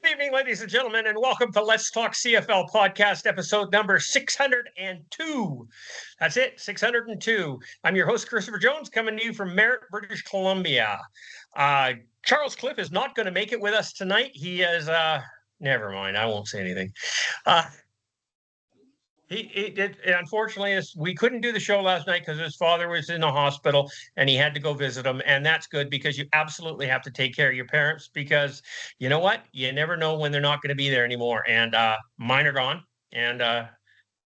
Good evening, ladies and gentlemen, and welcome to Let's Talk CFL podcast, episode number 602. That's it, 602. I'm your host, Christopher Jones, coming to you from Merritt, British Columbia. Charles Cliff is not going to make it with us tonight. He is, never mind, I won't say anything. He did. Unfortunately, we couldn't do the show last night because his father was in the hospital and he had to go visit him. And that's good because you absolutely have to take care of your parents because you know what? You never know when they're not going to be there anymore. And mine are gone. And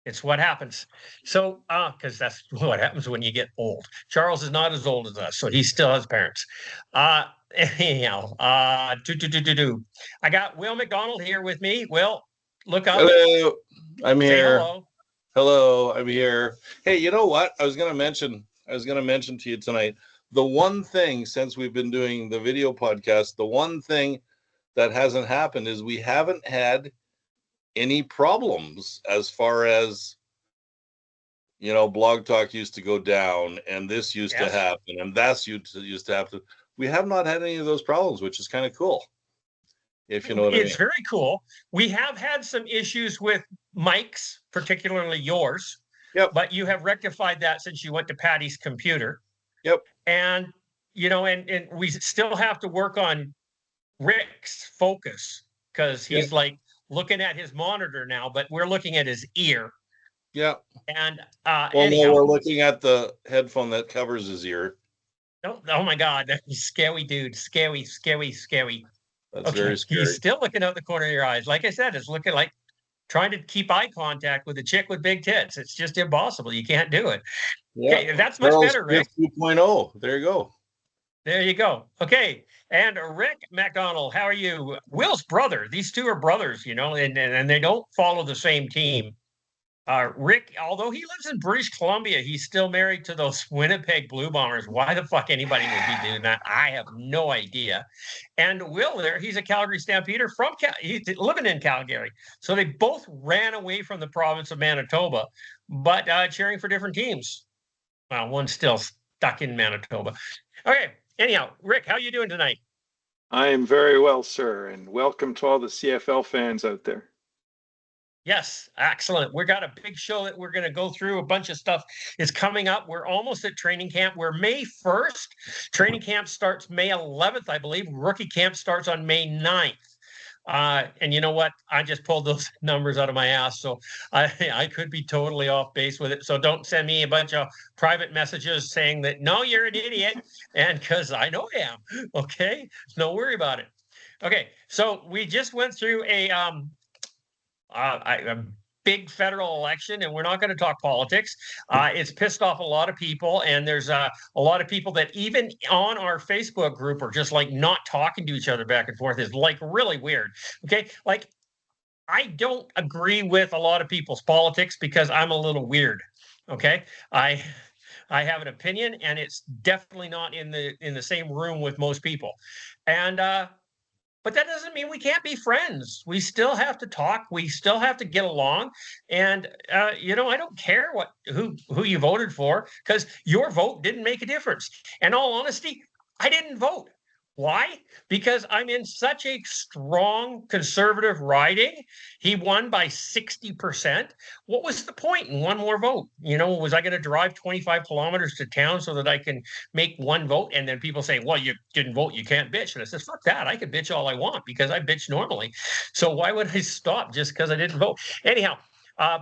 it's what happens. So, because that's what happens when you get old. Charles is not as old as us, so he still has parents. Anyhow, I got Will McDonald here with me. Will, look up. Hello, I'm Say here. hello. Hello, I'm here. Hey, you know what? I was gonna mention to you tonight. The one thing since we've been doing the video podcast, the one thing that hasn't happened is we haven't had any problems as far as Blog Talk used to go down and this used to happen and that's used to happen. We have not had any of those problems, which is kind of cool. If you know what I mean. It's very cool. We have had some issues with mics, particularly yours. Yep. But you have rectified that since you went to Patty's computer. Yep. And, and we still have to work on Rick's focus because he's like looking at his monitor now, but we're looking at his ear. Yeah. And anyhow, we're looking at the headphone that covers his ear. Oh my God. That's a scary dude. Scary. That's very scary. He's still looking out the corner of your eyes. Like I said, it's looking like trying to keep eye contact with a chick with big tits. It's just impossible. You can't do it. Yeah. Okay, that's much better, Rick. 2.0. There you go. There you go. Okay. And Rick McDonald, how are you? Will's brother. These two are brothers, and they don't follow the same team. Rick, although he lives in British Columbia, he's still married to those Winnipeg Blue Bombers. Why the fuck anybody would be doing that? I have no idea. And Will there, he's a Calgary Stampeder he's living in Calgary. So they both ran away from the province of Manitoba, but cheering for different teams. Well, one's still stuck in Manitoba. Okay. Anyhow, Rick, how are you doing tonight? I am very well, sir, and welcome to all the CFL fans out there. Yes, excellent. We got a big show that we're going to go through. A bunch of stuff is coming up. We're almost at training camp. We're May 1st. Training camp starts May 11th, I believe. Rookie camp starts on May 9th. And you know what? I just pulled those numbers out of my ass. So I could be totally off base with it. So don't send me a bunch of private messages saying that, no, you're an idiot. And because I know I am. Okay. No worry about it. Okay. So we just went through a big federal election, and we're not going to talk politics. It's pissed off a lot of people, and there's a lot of people that even on our Facebook group are just like not talking to each other back and forth. Is like really weird. Okay, like I don't agree with a lot of people's politics because I'm a little weird. Okay, I have an opinion, and it's definitely not in the same room with most people, and but that doesn't mean we can't be friends. We still have to talk. We still have to get along. And I don't care who you voted for because your vote didn't make a difference. In all honesty, I didn't vote. Why? Because I'm in such a strong conservative riding. He won by 60%. What was the point in one more vote? Was I going to drive 25 kilometers to town so that I can make one vote? And then people say, well, you didn't vote, you can't bitch. And I said, fuck that. I can bitch all I want because I bitch normally. So why would I stop just because I didn't vote? Anyhow,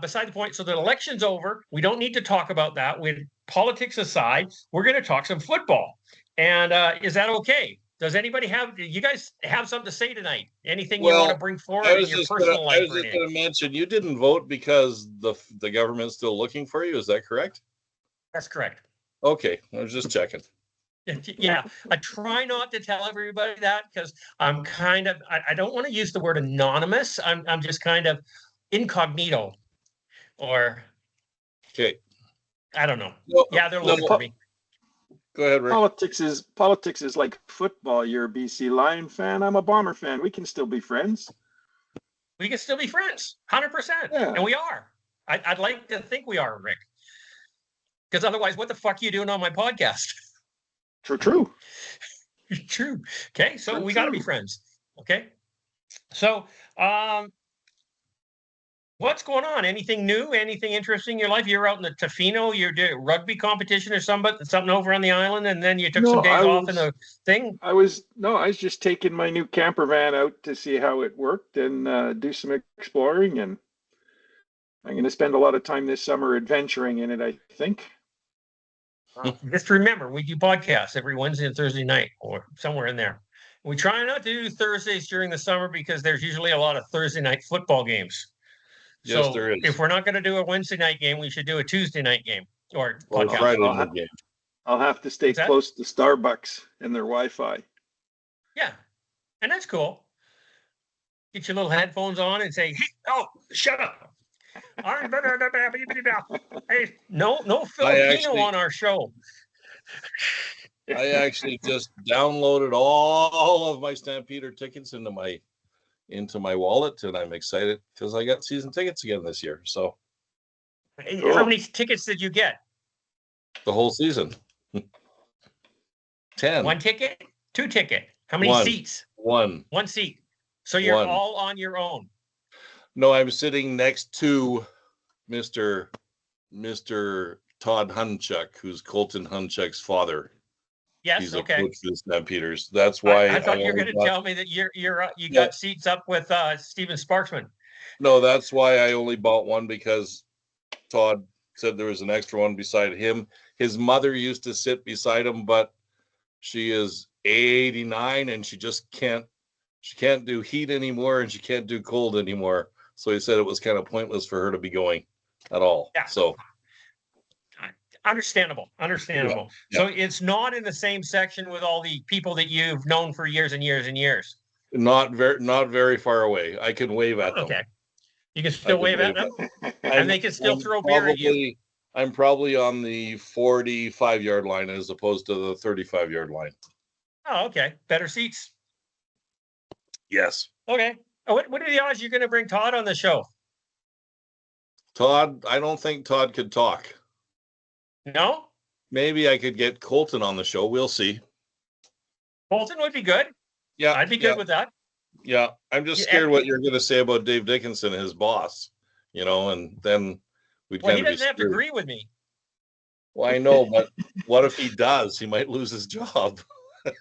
beside the point. So the election's over. We don't need to talk about that. With politics aside, we're going to talk some football. And is that okay? Does anybody you guys have something to say tonight? Anything you want to bring forward in your personal life? I was just going to mention, you didn't vote because the government's still looking for you. Is that correct? That's correct. Okay. I was just checking. Yeah. I try not to tell everybody that because I'm kind of, I don't want to use the word anonymous. I'm just kind of incognito or. Okay. I don't know. Yeah, they're looking for me. Go ahead, Rick. Politics is like football. You're a BC Lion fan. I'm a Bomber fan. We can still be friends. We can still be friends, 100%. Yeah. And we are. I'd like to think we are, Rick. Because otherwise, what the fuck are you doing on my podcast? True. True. Okay, so True, we got to be true. friends. Okay. So, what's going on? Anything new? Anything interesting in your life? You were out in the Tofino. You did a rugby competition or something over on the island, and then you took some No, days off in the thing. I was just taking my new camper van out to see how it worked and do some exploring. And I'm going to spend a lot of time this summer adventuring in it, I think. Just remember, we do podcasts every Wednesday and Thursday night, or somewhere in there. We try not to do Thursdays during the summer because there's usually a lot of Thursday night football games. Yes, So there if is. we're not going to do a Wednesday night game, we should do a Tuesday night game or Or podcast. Friday night game. I'll have to stay What's that? close to Starbucks and their Wi-Fi. Yeah, and that's cool. Get your little headphones on and say, "Hey, oh, shut up." Hey, no Filipino on our show. I actually just downloaded all of my Stampeder tickets into my wallet, and I'm excited because I got season tickets again this year. So Hey, how many tickets did you get? the whole season. 10. One ticket? Two ticket? How many One. seats? One. One seat. So you're One. all on your own. No, I'm sitting next to Mr. Todd Hunchuk, who's Colton Hunchuk's father. Yes, He's a okay. coach for the Stampeders. That's why I thought you were going to tell me that you got seats up with Steven Sparksman. No, that's why I only bought one, because Todd said there was an extra one beside him. His mother used to sit beside him, but she is 89 and she can't do heat anymore, and she can't do cold anymore. So he said it was kind of pointless for her to be going at all. Yeah. So Understandable. Yeah. So it's not in the same section with all the people that you've known for years and years and years. not very far away. I can wave at them. Okay. You can still wave at them, and they can still throw beer at you. I'm probably on the 45-yard line as opposed to the 35-yard line. Oh, okay. Better seats. Yes. Okay. What are the odds you're going to bring Todd on the show? Todd, I don't think Todd could talk. No? Maybe I could get Colton on the show. We'll see. Colton would be good. Yeah. I'd be good with that. Yeah. I'm just scared what you're going to say about Dave Dickinson, his boss, and then we'd Well, kind he of be doesn't have to screwed. agree with me. Well, I know, but what if he does? He might lose his job.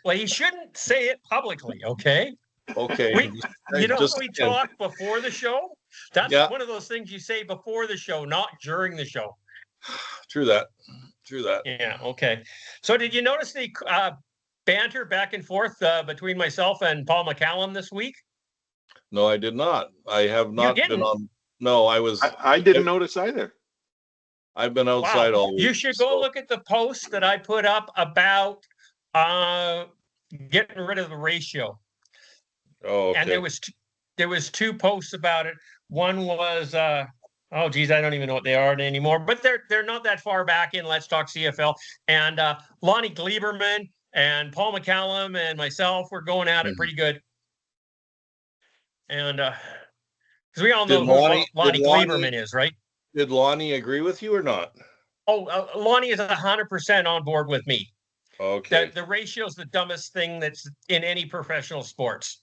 Well, he shouldn't say it publicly, okay? Okay. We talk before the show? That's one of those things you say before the show, not during the show. True that. Yeah, okay. So did you notice the banter back and forth between myself and Paul McCallum this week? No, I did not. I have not been on. No, I didn't notice either. I've been outside all week. You should go look at the post that I put up about getting rid of the ratio. Oh, okay. And there was two posts about it. One was oh geez, I don't even know what they are anymore, but they're not that far back in Let's Talk CFL. And Lonnie Gleiberman and Paul McCallum and myself were going at it pretty good. And because we all know who Lonnie Gleiberman is, right? Did Lonnie agree with you or not? Oh, Lonnie is 100% on board with me. Okay. The ratio is the dumbest thing that's in any professional sports.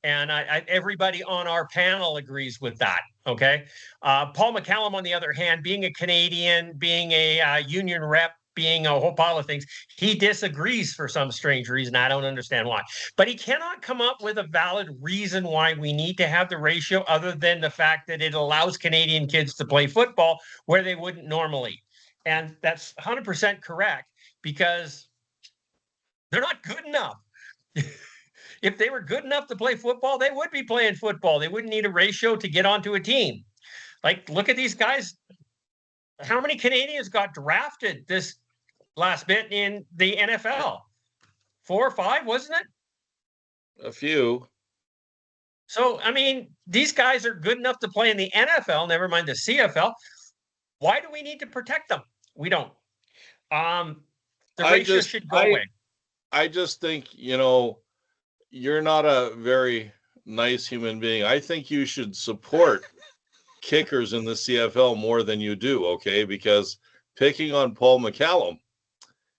And everybody on our panel agrees with that. Okay. Paul McCallum, on the other hand, being a Canadian, being a union rep, being a whole pile of things, he disagrees for some strange reason. I don't understand why. But he cannot come up with a valid reason why we need to have the ratio, other than the fact that it allows Canadian kids to play football where they wouldn't normally. And that's 100% correct, because they're not good enough. If they were good enough to play football, they would be playing football. They wouldn't need a ratio to get onto a team. Like, look at these guys. How many Canadians got drafted this last bit in the NFL? 4 or 5, wasn't it? A few. So, I mean, these guys are good enough to play in the NFL, never mind the CFL. Why do we need to protect them? We don't. The ratio should go away. I just think, you're not a very nice human being. I think you should support kickers in the CFL more than you do, okay? Because picking on Paul McCallum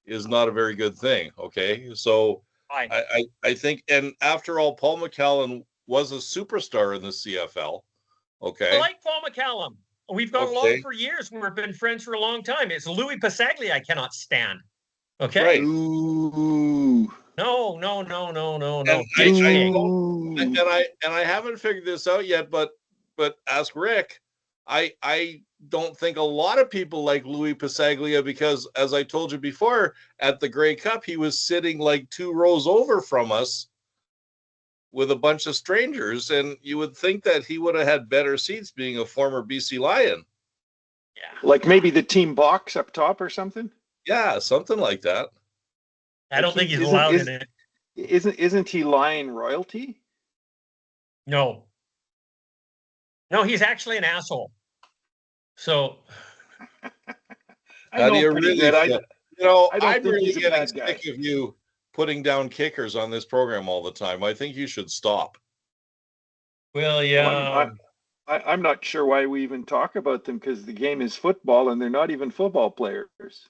is not a very good thing, okay? So I think, and after all, Paul McCallum was a superstar in the CFL. Okay. I like Paul McCallum. We've got along for years. We've been friends for a long time. It's Louis Pasaglia I cannot stand. Okay. Right. Ooh. No. And I haven't figured this out yet, but ask Rick. I don't think a lot of people like Louis Pasaglia because, as I told you before, at the Grey Cup, he was sitting like 2 rows over from us with a bunch of strangers, and you would think that he would have had better seats being a former BC Lion. Yeah. Like maybe the team box up top or something? Yeah, something like that. I don't think he's allowed in it. Isn't he Lion royalty? No, he's actually an asshole. So how do you really feel? I'm really getting sick of you putting down kickers on this program all the time. I think you should stop. Well, yeah. I'm not sure why we even talk about them because the game is football and they're not even football players.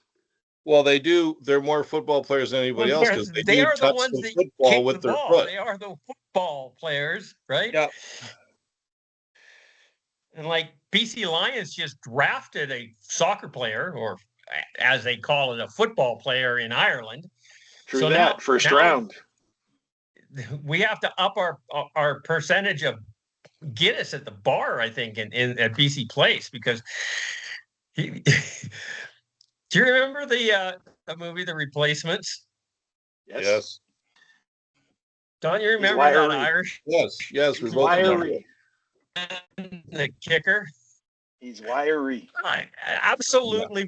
Well, they do. They're more football players than anybody else because they are the ones that football with their foot. They are the football players, right? Yeah. And like BC Lions just drafted a soccer player, or as they call it, a football player in Ireland. True so that, first round. We have to up our percentage of Guinness at the bar, I think, at BC Place, because do you remember the movie The Replacements? Yes. Don't you remember that Irish? Yes. He's wiry. The kicker. He's wiry. Absolutely. Yeah.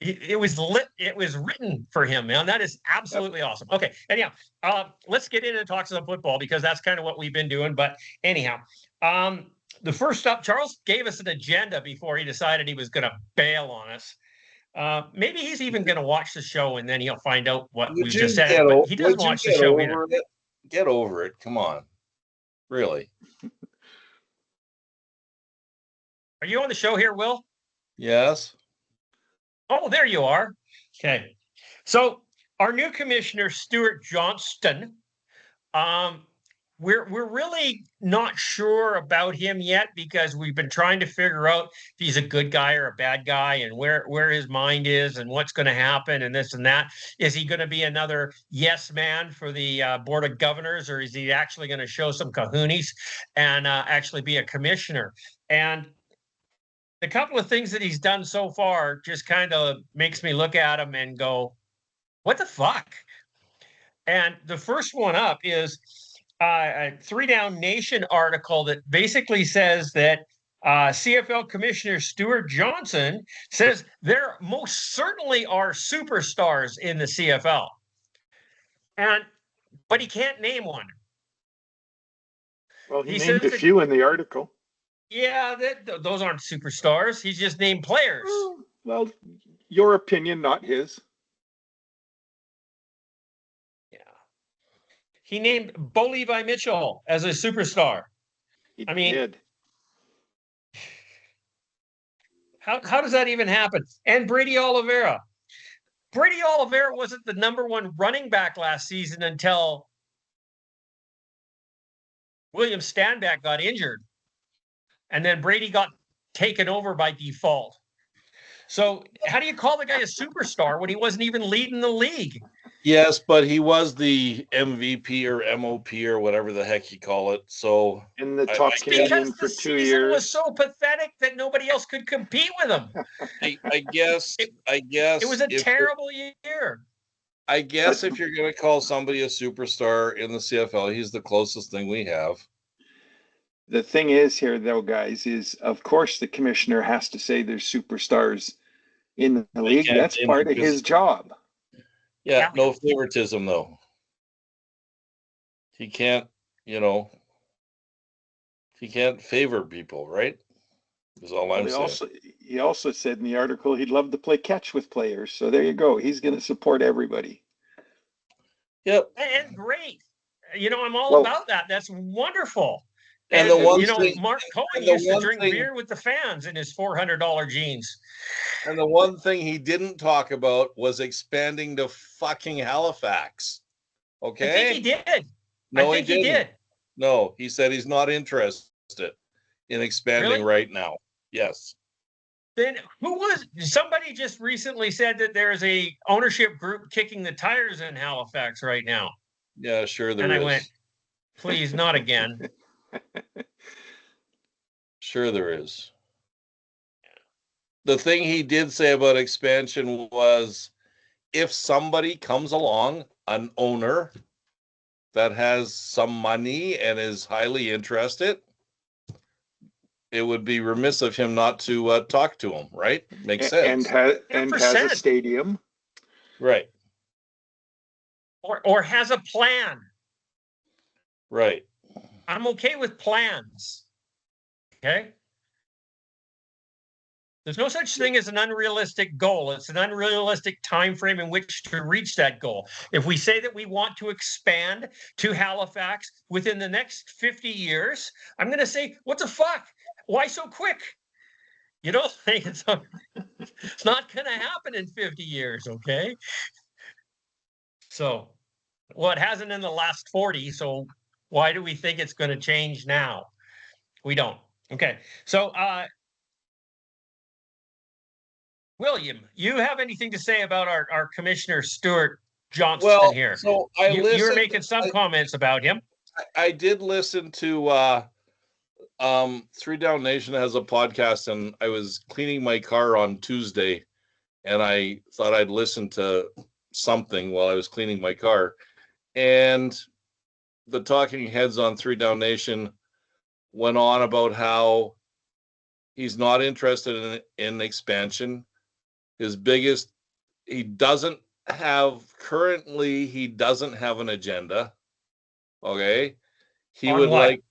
It was lit. It was written for him, man. That is absolutely awesome. Okay. Anyhow, let's get into talk some football because that's kind of what we've been doing. But anyhow, the first up, Charles gave us an agenda before he decided he was going to bail on us. Maybe he's even going to watch the show and then he'll find out what we just said. But he doesn't watch the show either. Get over it. Come on. Really. Are you on the show here, Will? Yes. Oh, there you are. Okay. So our new commissioner, Stuart Johnston, we're really not sure about him yet because we've been trying to figure out if he's a good guy or a bad guy and where his mind is and what's going to happen and this and that. Is he going to be another yes man for the Board of Governors, or is he actually going to show some kahunas and actually be a commissioner? And the couple of things that he's done so far just kind of makes me look at him and go, what the fuck? And the first one up is a 3 Down Nation article that basically says that CFL Commissioner Stuart Johnson says there most certainly are superstars in the CFL. But he can't name one. Well, he named a few in the article. Yeah, those aren't superstars. He's just named players. Well, your opinion, not his. Yeah. He named Bo Levi Mitchell as a superstar. He did. How does that even happen? And Brady Oliveira. Brady Oliveira wasn't the #1 running back last season until William Stanback got injured. And then Brady got taken over by default. So how do you call the guy a superstar when he wasn't even leading the league? Yes, but he was the MVP or MOP or whatever the heck you call it. So in the top Canadian for 2 years. It was so pathetic that nobody else could compete with him. I guess it was a terrible year. I guess if you're going to call somebody a superstar in the CFL, he's the closest thing we have. The thing is here, though, guys, is of course the commissioner has to say there's superstars in the league. That's part of his job. Yeah, no favoritism, though. He can't, he can't favor people, right? Is all I'm saying. He also said in the article he'd love to play catch with players. So there you go. He's going to support everybody. Yep. And great. I'm all about that. That's wonderful. And the one thing, Mark Cohen used to drink beer with the fans in his $400 jeans. And the one thing he didn't talk about was expanding to fucking Halifax. Okay. I think he did. No, I he think he didn't. did. No, he said he's not interested in expanding Really? right now. Yes. Then who was somebody just recently said that there's a ownership group kicking the tires in Halifax right now. Yeah, sure there And I is. went, please, not again. Sure there is. The thing he did say about expansion was if somebody comes along, an owner that has some money and is highly interested, it would be remiss of him not to talk to him, right? Makes sense. And has a 100%. stadium. Right. Or has a plan. Right. I'm okay with plans. Okay. There's no such thing as an unrealistic goal. It's an unrealistic time frame in which to reach that goal. If we say that we want to expand to Halifax within the next 50 years, I'm going to say, what the fuck? Why so quick? You don't think it's not going to happen in 50 years, okay? So, well, it hasn't in the last 40, so why do we think it's going to change now? We don't. Okay. So, William, you have anything to say about our Commissioner Stuart Johnston Well, here? so I You were listened. making some comments about him. I did listen to Three Down Nation has a podcast, and I was cleaning my car on Tuesday, and I thought I'd listen to something while I was cleaning my car. And the talking heads on Three Down Nation went on about how he's not interested in expansion. His biggest, he doesn't currently, he doesn't have an agenda. Okay. He On would what? like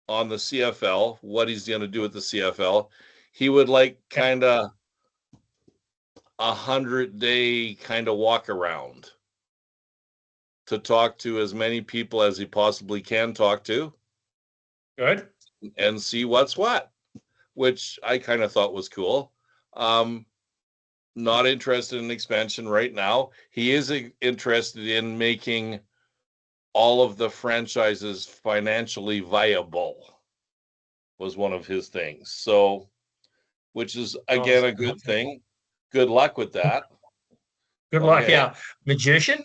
on the CFL, what he's going to do with the CFL. He would like kind of 100-day kind of walk around to talk to as many people as he possibly can talk to. Good. And see what's what, which I kind of thought was cool. Not interested in expansion right now. He is interested in making all of the franchises financially viable, was one of his things. So, which is again a good thing. Good luck with that. Good luck. Yeah. Magician?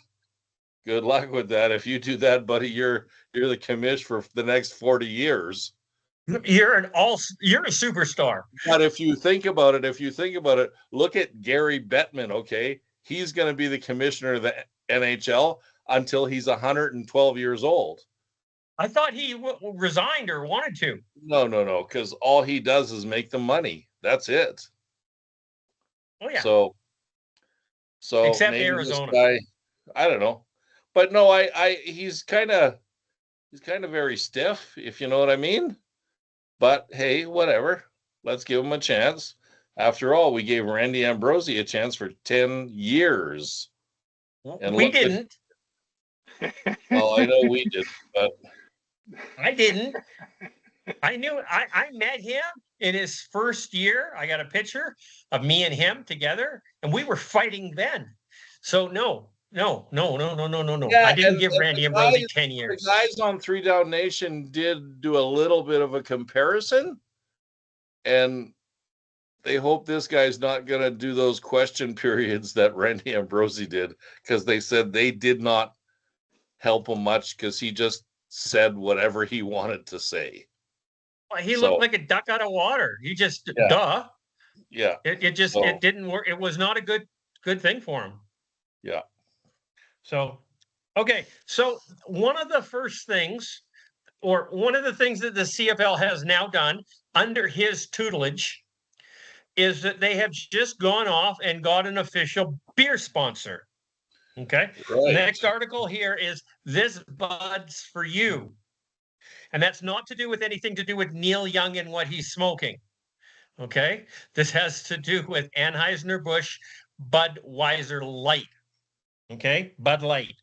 Good luck with that. If you do that, buddy, you're the commish for the next 40 years. You're a superstar. But if you think about it, look at Gary Bettman, okay? He's going to be the commissioner of the NHL until he's 112 years old. I thought he resigned or wanted to. No, because all he does is make the money. That's it. Oh, yeah. So except maybe Arizona. This guy, I don't know. But no, he's kind of very stiff, if you know what I mean. But hey, whatever. Let's give him a chance. After all, we gave Randy Ambrosie a chance for 10 years. And we didn't. Well, I know we did, but I didn't. I met him in his first year. I got a picture of me and him together, and we were fighting then. So no. Yeah, I didn't give Randy Ambrosie 10 years. The guys on Three Down Nation did do a little bit of a comparison, and they hope this guy's not going to do those question periods that Randy Ambrosie did, because they said they did not help him much because he just said whatever he wanted to say. Well, he looked like a duck out of water. He just, duh. Yeah. It didn't work. It was not a good thing for him. Yeah. So, okay. So one of the things that the CFL has now done under his tutelage is that they have just gone off and got an official beer sponsor. Okay. Right. The next article here is "This Bud's for You." And that's not to do with anything to do with Neil Young and what he's smoking. Okay. This has to do with Anheuser-Busch Budweiser Light. Okay. Bud Light.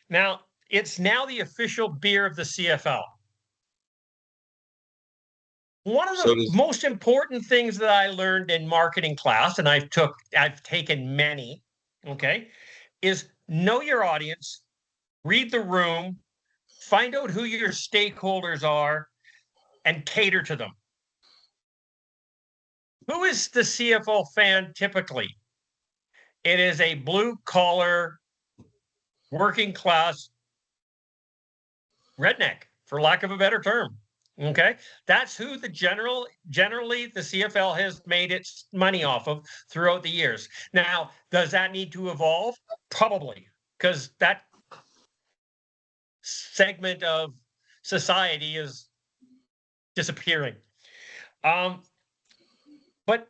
Now, it's now the official beer of the CFL. One of the most important things that I learned in marketing class, and I've taken many, okay, is know your audience, read the room, find out who your stakeholders are, and cater to them. Who is the CFL fan typically? It is a blue-collar, working-class redneck, for lack of a better term. Okay, that's who generally the CFL has made its money off of throughout the years. Now, does that need to evolve? Probably, because that segment of society is disappearing. But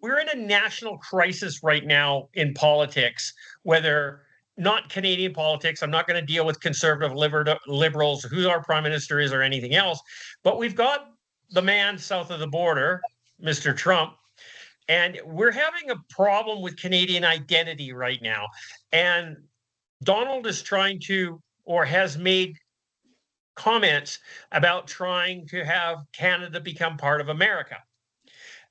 we're in a national crisis right now in politics, whether not Canadian politics. I'm not going to deal with conservative liberals, who our prime minister is, or anything else. But we've got the man south of the border, Mr. Trump, and we're having a problem with Canadian identity right now. And Donald is trying to, or has made comments about trying to have Canada become part of America.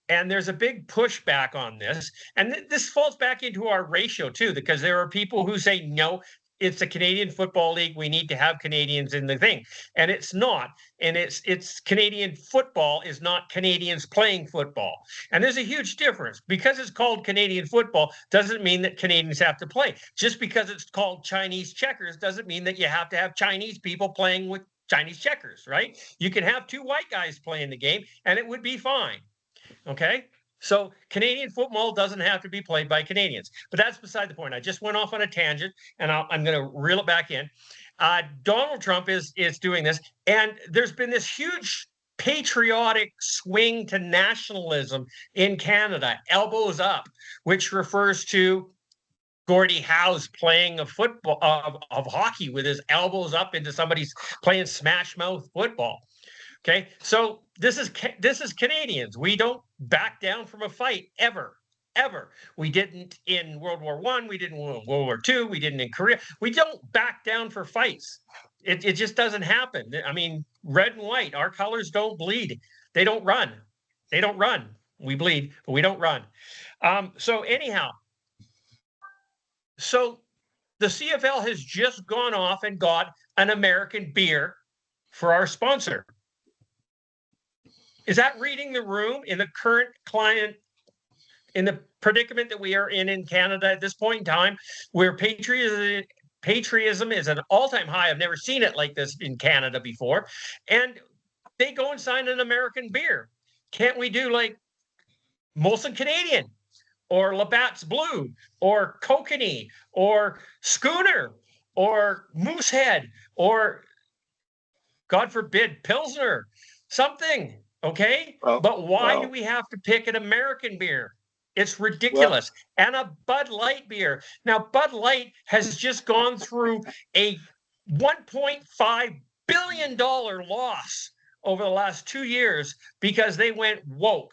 And there's a big pushback on this. And this falls back into our ratio too, because there are people who say, no, it's a Canadian Football League. We need to have Canadians in the thing. And it's not. And it's Canadian football is not Canadians playing football. And there's a huge difference. Because it's called Canadian football doesn't mean that Canadians have to play. Just because it's called Chinese checkers doesn't mean that you have to have Chinese people playing with Chinese checkers, right? You can have two white guys playing the game and it would be fine. Okay, so Canadian football doesn't have to be played by Canadians, but that's beside the point. I just went off on a tangent, and I'm going to reel it back in. Donald Trump is doing this, and there's been this huge patriotic swing to nationalism in Canada, elbows up, which refers to Gordie Howe's playing of football of hockey with his elbows up into somebody's playing smash mouth football. Okay, so this is Canadians. We don't back down from a fight ever. We didn't in World War I. We didn't in World War II. We didn't in Korea. We don't back down for fights. It just doesn't happen. I mean, red and white. Our colors don't bleed. They don't run. They don't run. We bleed, but we don't run. So anyhow, so the CFL has just gone off and got an American beer for our sponsor. Is that reading the room in the current climate, in the predicament that we are in Canada at this point in time, where patriotism is an all-time high? I've never seen it like this in Canada before. And they go and sign an American beer. Can't we do like Molson Canadian or Labatt's Blue or Kokanee or Schooner or Moosehead or, God forbid, Pilsner, something? Okay, but why do we have to pick an American beer? It's ridiculous. And a Bud Light beer. Now, Bud Light has just gone through a $1.5 billion loss over the last 2 years because they went woke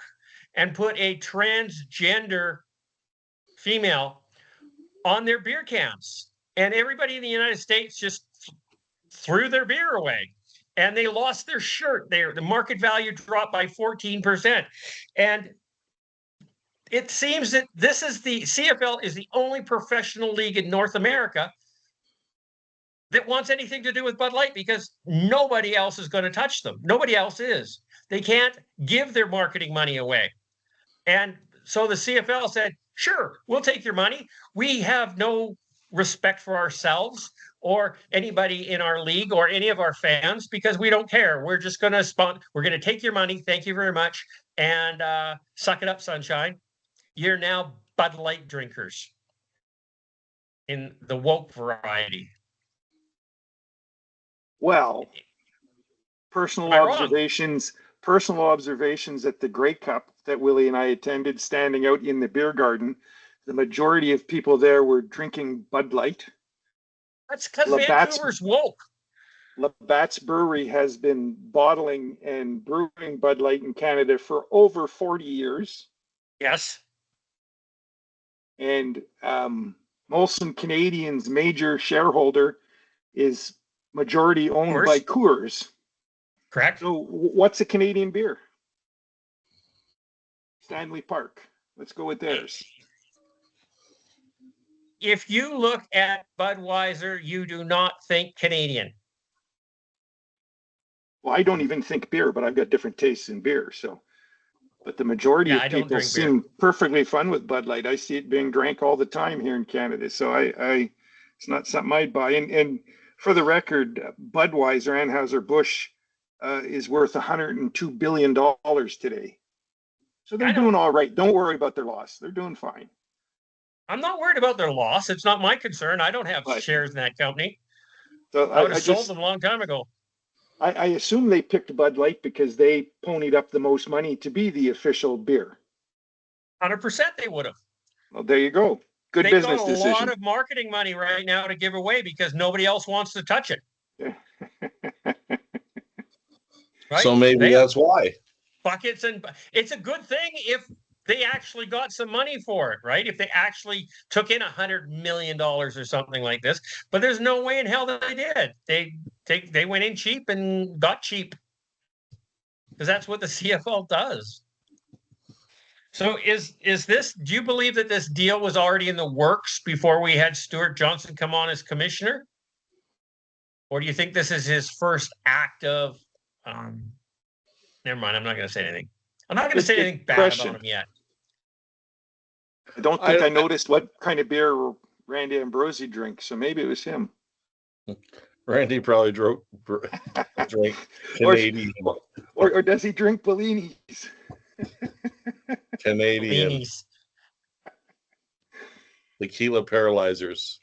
and put a transgender female on their beer cans. And everybody in the United States just threw their beer away. And they lost their shirt. The market value dropped by 14%. And it seems that the CFL is the only professional league in North America that wants anything to do with Bud Light because nobody else is going to touch them. Nobody else is. They can't give their marketing money away. And so the CFL said, sure, we'll take your money. We have no respect for ourselves or anybody in our league or any of our fans because we don't care. We're just going to we're going to take your money. Thank you very much. And suck it up, sunshine. You're now Bud Light drinkers in the woke variety. Well, personal observations at the Grey Cup that Willie and I attended, standing out in the beer garden. The majority of people there were drinking Bud Light. That's because Vancouver's woke. Labatt's Brewery has been bottling and brewing Bud Light in Canada for over 40 years. Yes. And Molson Canadian's major shareholder is majority owned by Coors. Correct. So what's a Canadian beer? Stanley Park. Let's go with theirs. if you look at Budweiser, you do not think Canadian. Well, I don't even think beer, but I've got different tastes in beer. So, but the majority Yeah, of I don't people drink beer. seem perfectly fun with Bud Light. I see it being drank all the time here in Canada. So it's not something I'd buy. And for the record, Budweiser, Anheuser-Busch, is worth $102 billion today. So they're doing all right. Don't worry about their loss. They're doing fine. I'm not worried about their loss. It's not my concern. I don't have But- shares in that company. So I would have sold them a long time ago. I assume they picked Bud Light because they ponied up the most money to be the official beer. 100% they would have. Well, there you go. Good They've business got a decision. lot of marketing money right now to give away because nobody else wants to touch it. Right? So maybe that's why. Buckets, and it's a good thing if they actually got some money for it, right? If they actually took in $100 million or something like this, but there's no way in hell that they did. They went in cheap and got cheap because that's what the CFL does. So is this, do you believe that this deal was already in the works before we had Stuart Johnson come on as commissioner? Or do you think this is his first act of, never mind, I'm not going to say anything. I'm not going to say anything bad about him yet. I don't think I noticed what kind of beer Randy Ambrosi drinks, so maybe it was him. Randy probably drank Canadian. Or does he drink Bellinis? Canadian. Beanies. Tequila paralyzers.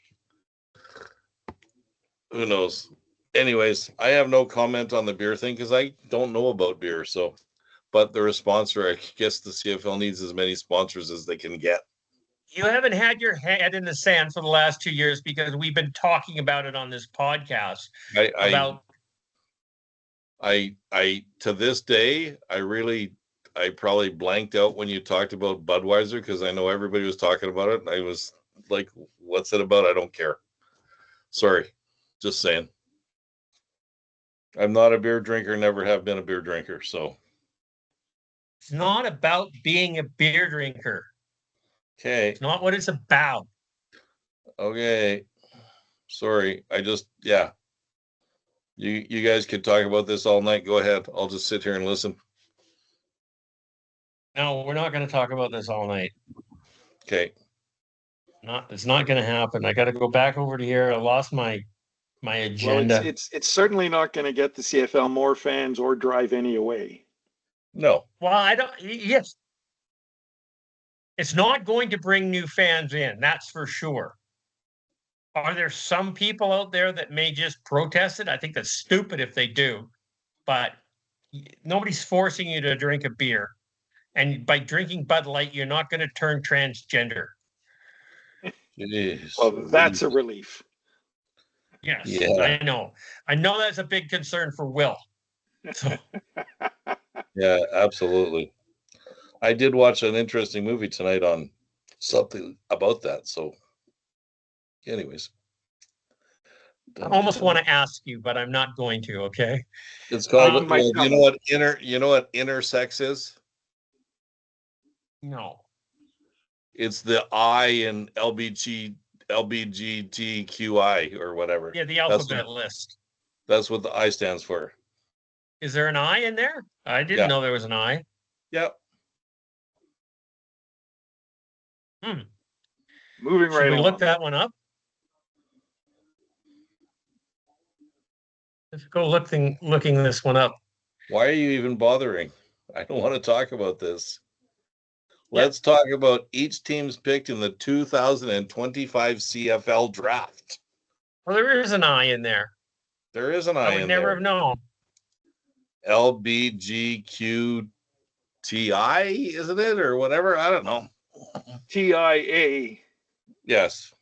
Who knows? Anyways, I have no comment on the beer thing because I don't know about beer. So, but they're a sponsor. I guess the CFL needs as many sponsors as they can get. You haven't had your head in the sand for the last 2 years because we've been talking about it on this podcast. I to this day, I probably blanked out when you talked about Budweiser because I know everybody was talking about it. And I was like, what's it about? I don't care. Sorry. Just saying. I'm not a beer drinker, never have been a beer drinker. So it's not about being a beer drinker. Okay. It's not what it's about. Okay. Sorry. Yeah. You guys could talk about this all night. Go ahead. I'll just sit here and listen. No, we're not going to talk about this all night. Okay. It's not going to happen. I got to go back over to here. I lost my agenda. Well, it's certainly not going to get the CFL more fans or drive any away. No. Well, yes. It's not going to bring new fans in. That's for sure. Are there some people out there that may just protest it? I think that's stupid if they do, but nobody's forcing you to drink a beer. And by drinking Bud Light, you're not going to turn transgender. It is. Well, that's a relief. Yes, yeah. I know. I know that's a big concern for Will. So. Yeah, absolutely. I did watch an interesting movie tonight on something about that. So, anyways. I almost want to ask you, but I'm not going to, okay? It's called, you know what intersex is? No. It's the I in LBGTQI or whatever. Yeah, the alphabet list. That's what the I stands for. Is there an I in there? I didn't know there was an I. Yep. Moving right Should we along. look that one up? Let's go looking this one up. Why are you even bothering? I don't want to talk about this. Let's talk about each team's picked in the 2025 CFL draft. Well, there is an I in there. There is an I in there. I would never have known. LBGQTI, isn't it? Or whatever? I don't know. TIA. Yes.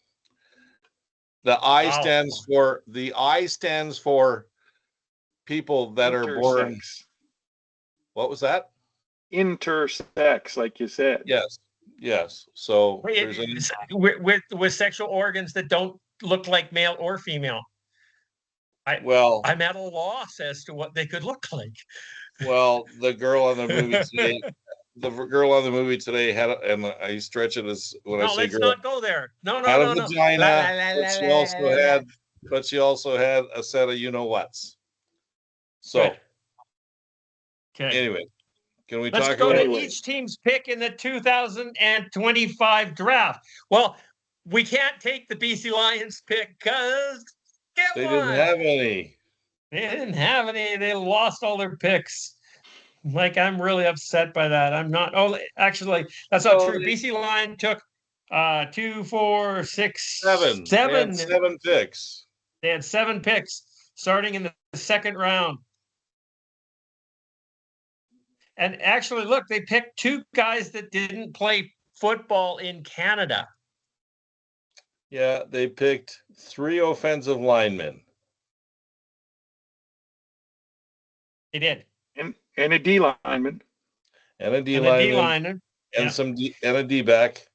The I stands for people that are born. What was that? Intersex, like you said. Yes. So with sexual organs that don't look like male or female. I'm at a loss as to what they could look like. Well, the girl on the movie today, the girl on the movie today had, and I stretch it as when I No, say let's girl, not go there. No, had a no. vagina, La, la, la, but la, she la, also la, la. had, a set of you know whats. So Good. Okay. anyway, can we Let's talk go about? to each team's pick in the 2025 draft. Well, we can't take the BC Lions pick because get They one. didn't have any. They didn't have any. They lost all their picks. Like, I'm really upset by that. I'm not. Oh, actually, that's not true. BC Lion took 2, 4, 6, Seven. They had 7 picks. They had 7 picks starting in the second round. And actually, look, they picked 2 guys that didn't play football in Canada. Yeah, they picked 3 offensive linemen. They did. And a D lineman. And a D And a D lineman. lineman. And and a D back.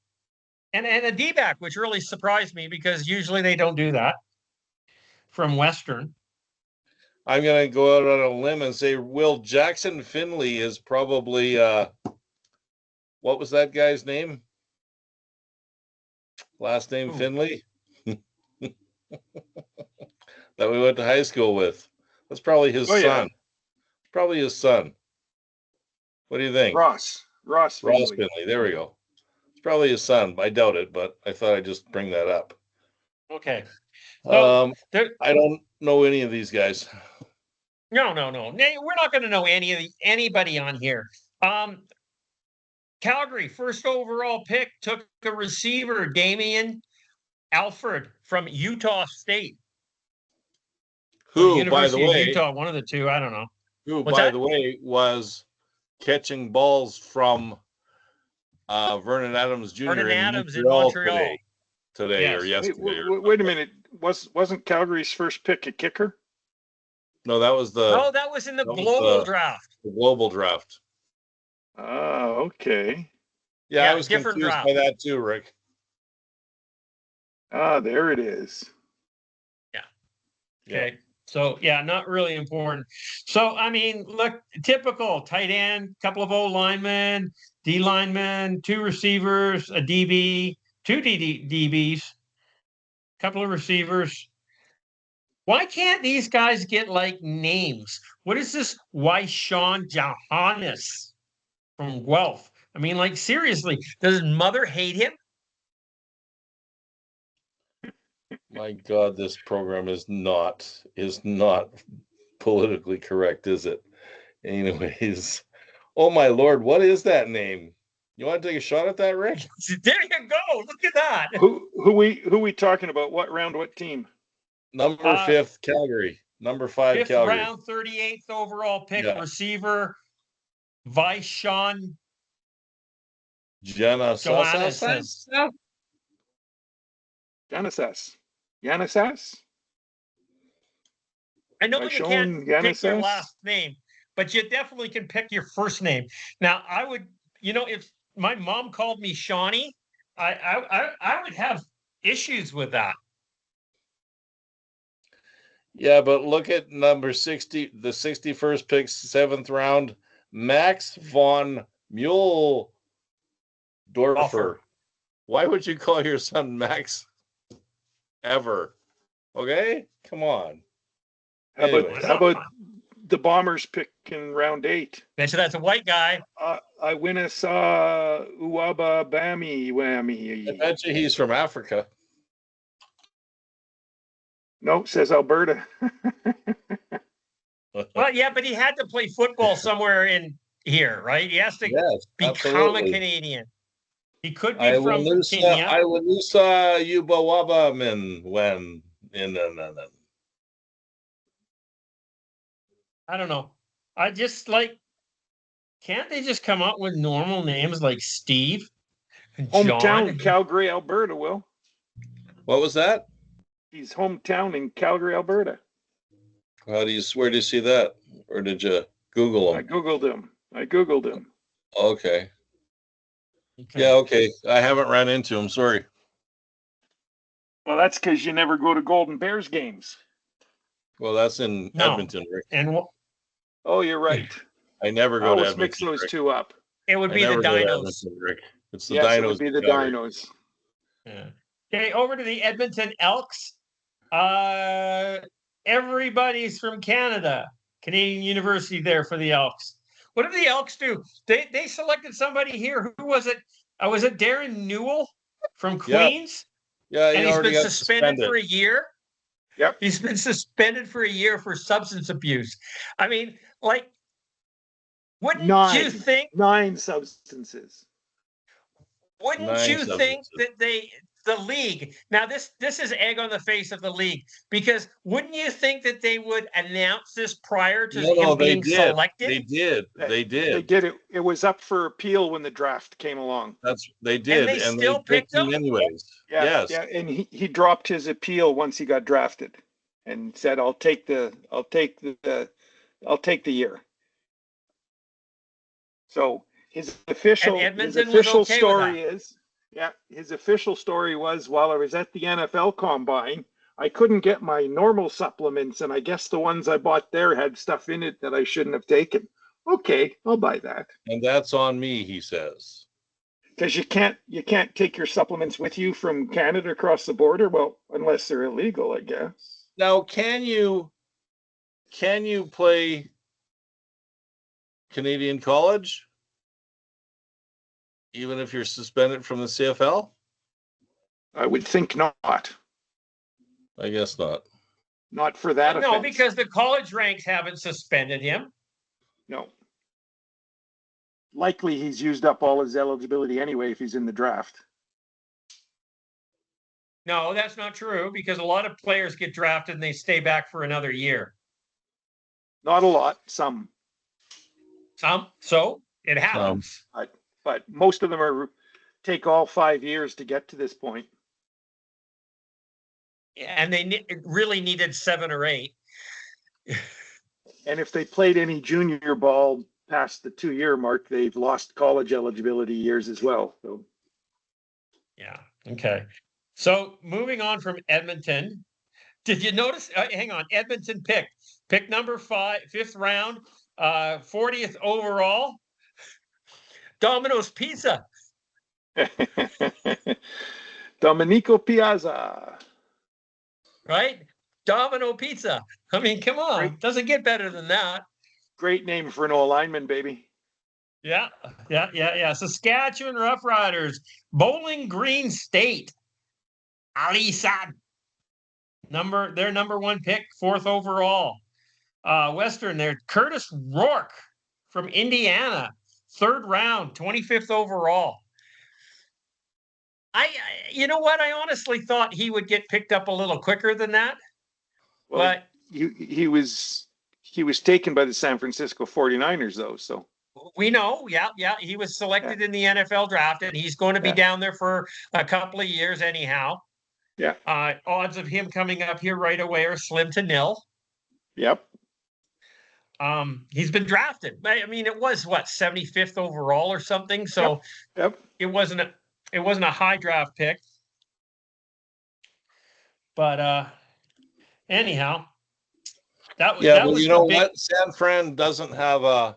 And a D back, which really surprised me because usually they don't do that from Western. I'm going to go out on a limb and say Will Jackson Finley is probably, what was that guy's name? Last name Finley? That we went to high school with. That's probably his son. Yeah. Probably his son. What do you think? Ross Finley. There we go. It's probably his son. I doubt it, but I thought I'd just bring that up. Okay. So I don't know any of these guys. No. We're not going to know anybody on here. Calgary, first overall pick, took a receiver, Damian Alford from Utah State. Who, by the way, Utah, one of the two, I don't know. Who, by the way, was catching balls from Vernon Adams Jr. in Montreal today yes. Or yesterday. Wait a minute. Wasn't Calgary's first pick a kicker? No, that was that was in the global draft. The global draft. Oh, okay. Yeah, I was confused by that too, Rick. Ah, there it is. Yeah. Okay. So, yeah, not really important. So, I mean, look, typical tight end, couple of O linemen, D linemen, 2 receivers, a DB, 2 DBs, couple of receivers. Why can't these guys get like names? What is this? Why Sean Johannes from Guelph? I mean, like, seriously, does his mother hate him? My God, this program is not politically correct, is it? Anyways, oh my Lord, what is that name? You want to take a shot at that, Rick? There you go. Look at that. Who we talking about? What round? What team? Number 5th, Calgary. Number 5, 5th Calgary. Round, 38th overall pick, receiver, Vaishon Janasas. I know you can't pick your last name, but you definitely can pick your first name. Now, I would, if my mom called me Shawnee, I would have issues with that. Yeah, but look at number 60, the 61st pick, 7th round, Max von Muhldorfer. Why would you call your son Max ever? Okay, come on. How about the Bombers pick in round 8? Bet you that's a white guy. I win a Uwaba Bami Whammy. I bet you he's from Africa. No, says Alberta. Well, yeah, but he had to play football somewhere in here, right? He has to become a Canadian. He could be from Kenya. I would Ubawaba Min when in I don't know. I just can't they just come up with normal names like Steve? Hometown, John? Calgary, Alberta, Will. What was that? He's hometown in Calgary, Alberta. Where do you see that? Or did you Google him? I Googled him. Okay. Yeah, okay. I haven't ran into him. Sorry. Well, that's because you never go to Golden Bears games. Well, that's in Edmonton, Rick. And oh, you're right. I never go to Edmonton. Mix those two up. It would I be the never go to Dinos. Edmonton, Rick. It's the Yes, Dinos. it would be the that matter. Dinos. Yeah. Okay, over to the Edmonton Elks. Everybody's from Canada. Canadian University there for the Elks. What did the Elks do? They selected somebody here. Who was it? Was it Darren Newell from Yeah. Queens? Yeah, And he he's already been got suspended for a year. Yep. He's been suspended for a year for substance abuse. I mean, like, wouldn't you think? 9 substances. Wouldn't 9 you think substances. that the league, now this is egg on the face of the league, because wouldn't you think that they would announce this prior to him No, they being did. selected? They did. They They did. did it. It was up for appeal when the draft came along. They did, they and still they picked him? anyways. Yeah, Yes. yeah, and he dropped his appeal once he got drafted, and said, "I'll take the year." So his official Edmonton was okay with story is, yeah, his official story was, while I was at the NFL Combine, I couldn't get my normal supplements, and I guess the ones I bought there had stuff in it that I shouldn't have taken. Okay, I'll buy that. And that's on me, he says. Because you can't take your supplements with you from Canada across the border. Well, unless they're illegal, I guess. Now, can you play Canadian college even if you're suspended from the CFL? I would think not. I guess not. Not for that No, offense. because the college ranks haven't suspended him. No. Likely he's used up all his eligibility anyway if he's in the draft. No, that's not true, because a lot of players get drafted and they stay back for another year. Not a lot, some. So it happens. But most of them take all 5 years to get to this point. And they really needed 7 or 8. And if they played any junior ball past the 2-year mark, they've lost college eligibility years as well. So, yeah. Okay. So moving on from Edmonton, did you notice? Hang on, Edmonton pick number 5, 5th round, 40th overall, Domino's Pizza. Domenico Piazza. Right? Domino Pizza. I mean, come on. Great. Doesn't get better than that. Great name for an old lineman, baby. Yeah. Saskatchewan Roughriders, Bowling Green State, Ali Sad. Their number 1 pick, 4th overall. Western, they're Curtis Rourke from Indiana, 3rd round, 25th overall. You know what? I honestly thought he would get picked up a little quicker than that. Well, but he was taken by the San Francisco 49ers, though. So we know, yeah, he was selected in the NFL draft, and he's going to be down there for a couple of years anyhow. Yeah. Odds of him coming up here right away are slim to nil. Yep. He's been drafted. I mean, it was 75th overall or something. So yep. It wasn't a high draft pick. But anyhow, that was you know what? San Fran doesn't have a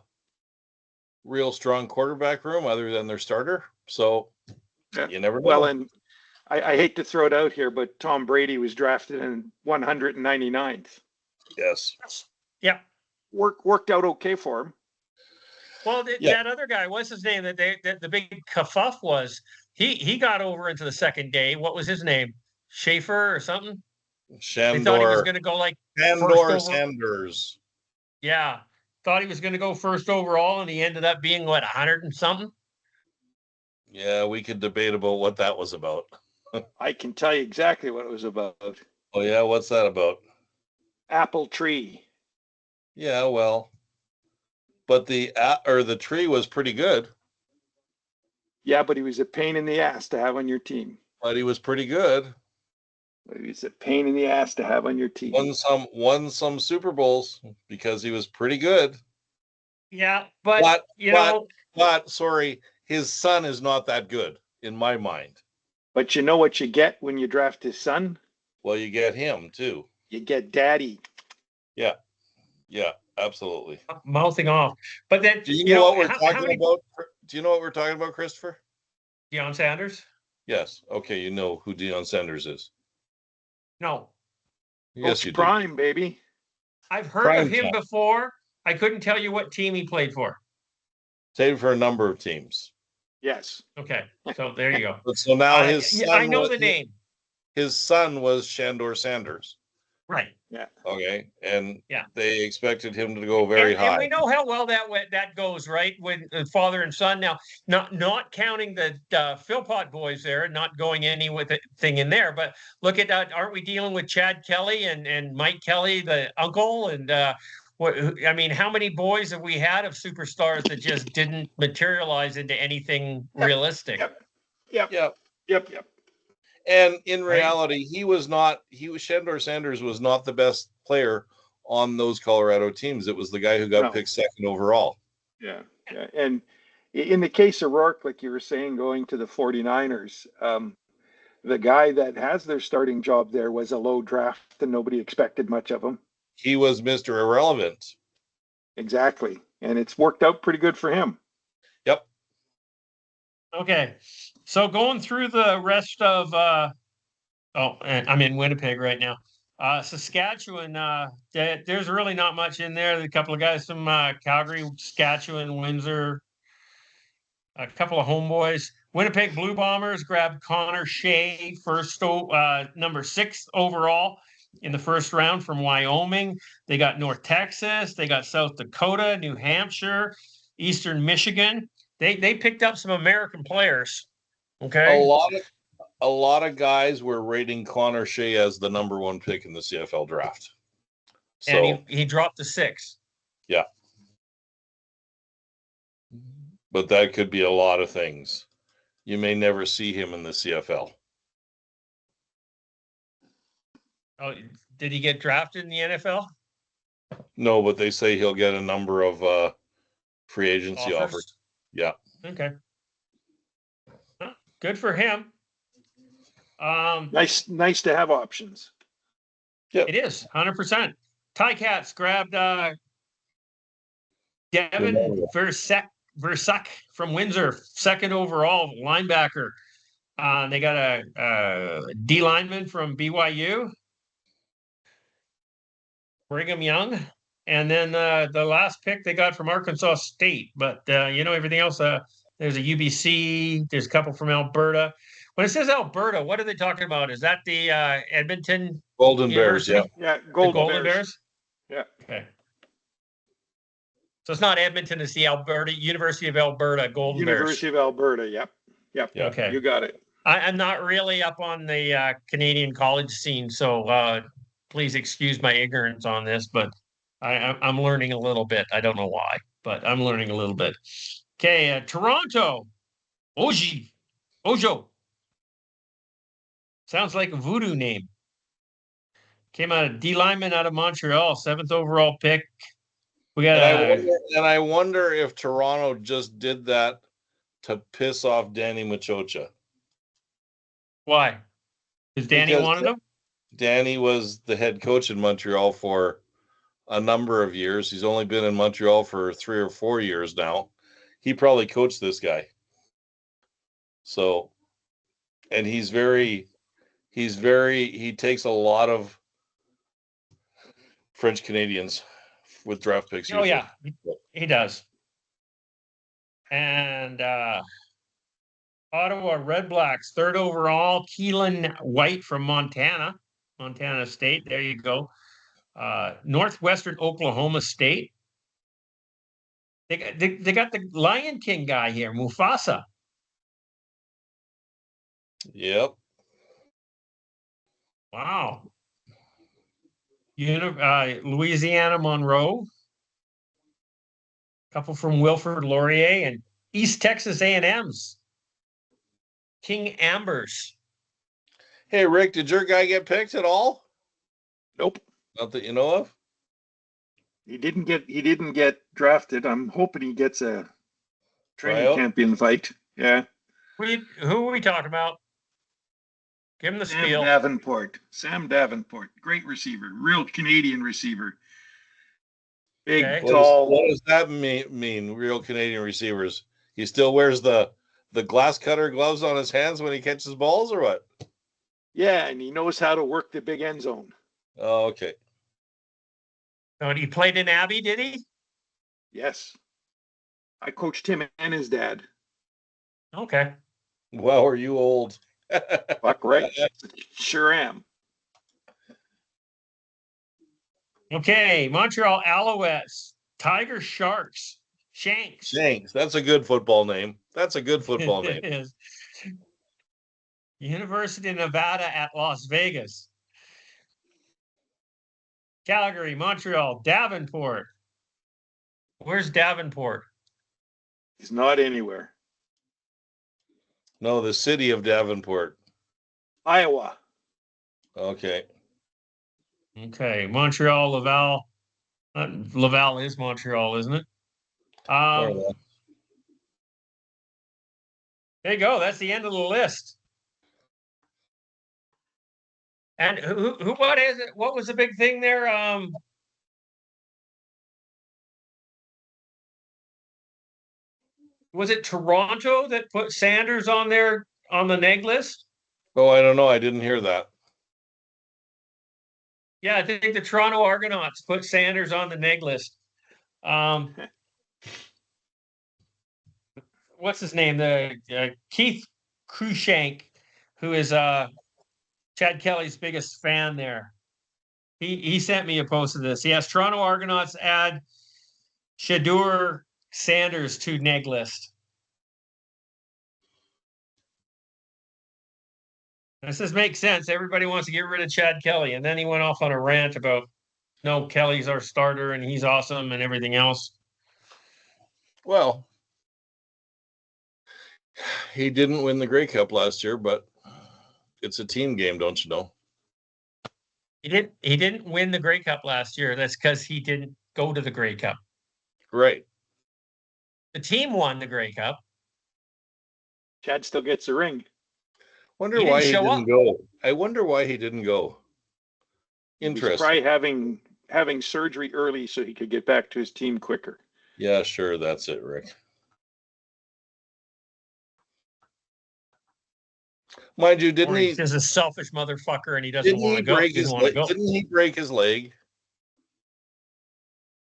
real strong quarterback room other than their starter. So you never know. Well, and I hate to throw it out here, but Tom Brady was drafted in 199th. Yes. Yeah. Worked out okay for him. Well, that other guy, what's his name? That the big kerfuff was. He got over into the second day. What was his name? Schaefer or something? Shandor. They thought he was going to go like Sanders. Yeah. Thought he was going to go 1st overall, and he ended up being 100 and something. Yeah, we could debate about what that was about. I can tell you exactly what it was about. Oh yeah, what's that about? Apple tree. Yeah, well, but the tree was pretty good. Yeah, but he was a pain in the ass to have on your team. But he was pretty good. But he was a pain in the ass to have on your team. Won some Super Bowls because he was pretty good. Yeah, but sorry, his son is not that good in my mind. But you know what you get when you draft his son? Well, you get him too. You get daddy. Yeah, absolutely. Mouthing off. But then do you know what we're talking about? Do you know what we're talking about, Christopher? Deion Sanders? Yes. Okay, you know who Deion Sanders is. No. Yes, you do. Prime, baby. I've heard Prime of him time. before. I couldn't tell you what team he played for. Played for a number of teams. Yes. Okay, so there you go. But so now I know the name. His son was Shandor Sanders. Right. Yeah. Okay, and Yeah. they expected him to go very high. And we know how well that goes, right? With father and son. Now, not counting the Philpott boys there, not going any with thing in there, but look at that. Aren't we dealing with Chad Kelly and Mike Kelly, the uncle, and I mean, how many boys have we had of superstars that just didn't materialize into anything realistic? Yep. And in reality, Shandor Sanders was not the best player on those Colorado teams. It was the guy who got picked second overall. Yeah. And in the case of Rourke, like you were saying, going to the 49ers, the guy that has their starting job there was a low draft and nobody expected much of him. He was Mr. Irrelevant. Exactly. And it's worked out pretty good for him. Yep. Okay. So going through the rest of and I'm in Winnipeg right now. Saskatchewan, there's really not much in there. A couple of guys from Calgary, Saskatchewan, Windsor, a couple of homeboys. Winnipeg Blue Bombers grabbed Connor Shea, number 6 overall in the first round from Wyoming. They got North Texas, they got South Dakota, New Hampshire, Eastern Michigan. They picked up some American players. Okay. A lot of guys were rating Connor Shea as the number 1 pick in the CFL draft. So, and he dropped to 6. Yeah. But that could be a lot of things. You may never see him in the CFL. Oh, did he get drafted in the NFL? No, but they say he'll get a number of free agency offers. Yeah. Okay. Good for him. Nice to have options. Yeah, it is 100%. Ticats grabbed Devin Versuck from Windsor, 2nd overall linebacker. They got a D lineman from BYU, Brigham Young, and then the last pick they got from Arkansas State. But everything else. There's a UBC. There's a couple from Alberta. When it says Alberta, what are they talking about? Is that the Edmonton Golden Bears? Yeah, Golden Bears. Yeah. Okay. So it's not Edmonton; it's the University of Alberta Golden Bears. University of Alberta. Yep. Okay. You got it. I'm not really up on the Canadian college scene, so please excuse my ignorance on this, but I'm learning a little bit. I don't know why, but I'm learning a little bit. Okay, Toronto, Ojo. Sounds like a voodoo name. Came out of D lineman out of Montreal, 7th overall pick. We got I wonder if Toronto just did that to piss off Danny Machocha. Why? Because Danny wanted him? Danny was the head coach in Montreal for a number of years. He's only been in Montreal for 3 or 4 years now. He probably coached this guy. So, and he takes a lot of French Canadians with draft picks. Oh, yeah, he does. And Ottawa Red Blacks, 3rd overall, Keelan White from Montana State. There you go. Northwestern Oklahoma State. They got the Lion King guy here, Mufasa. Yep. Wow. Louisiana Monroe. Couple from Wilfrid Laurier and East Texas A&M's. King Ambers. Hey, Rick, did your guy get picked at all? Nope. Not that you know of? He didn't get drafted. I'm hoping he gets a training camp invite. Yeah. Who are we talking about? Give him the spiel. Sam Davenport. Great receiver. Real Canadian receiver. Big, Okay. tall. What does that mean, real Canadian receivers? He still wears the glass cutter gloves on his hands when he catches balls, or what? Yeah, and he knows how to work the big end zone. Oh, okay. Oh, and he played in Abbey, did he? Yes. I coached him and his dad. Okay. Wow, are you old? Fuck right. Sure am. Okay. Montreal Alouettes, Tiger Sharks, Shanks. Shanks. That's a good football name. That's a good football It name. is. University of Nevada at Las Vegas. Calgary, Montreal, Davenport. Where's Davenport? He's not anywhere. No, the city of Davenport. Iowa. Okay. Okay. Montreal, Laval. Laval is Montreal, isn't it? More or less. There you go. That's the end of the list. And who what is it? What was the big thing there? Was it Toronto that put Sanders on there on the neg list? Oh, I don't know. I didn't hear that. Yeah, I think the Toronto Argonauts put Sanders on the neg list. What's his name? The Keith Cruikshank, who is Chad Kelly's biggest fan there. He sent me a post of this. Yes, Toronto Argonauts add Shadur Sanders to neg list. This just makes sense. Everybody wants to get rid of Chad Kelly, and then he went off on a rant about no, Kelly's our starter and he's awesome and everything else. Well, he didn't win the Grey Cup last year, but it's a team game, don't you know? He didn't win the Grey Cup last year. That's because he didn't go to the Grey Cup. Right. The team won the Grey Cup. Chad still gets a ring. Wonder why he didn't go. I wonder why he didn't go. Interesting. He's probably having surgery early so he could get back to his team quicker. Yeah, sure. That's it, Rick. Mind you, didn't he? He's a selfish motherfucker and he doesn't want to go. Didn't he break his leg?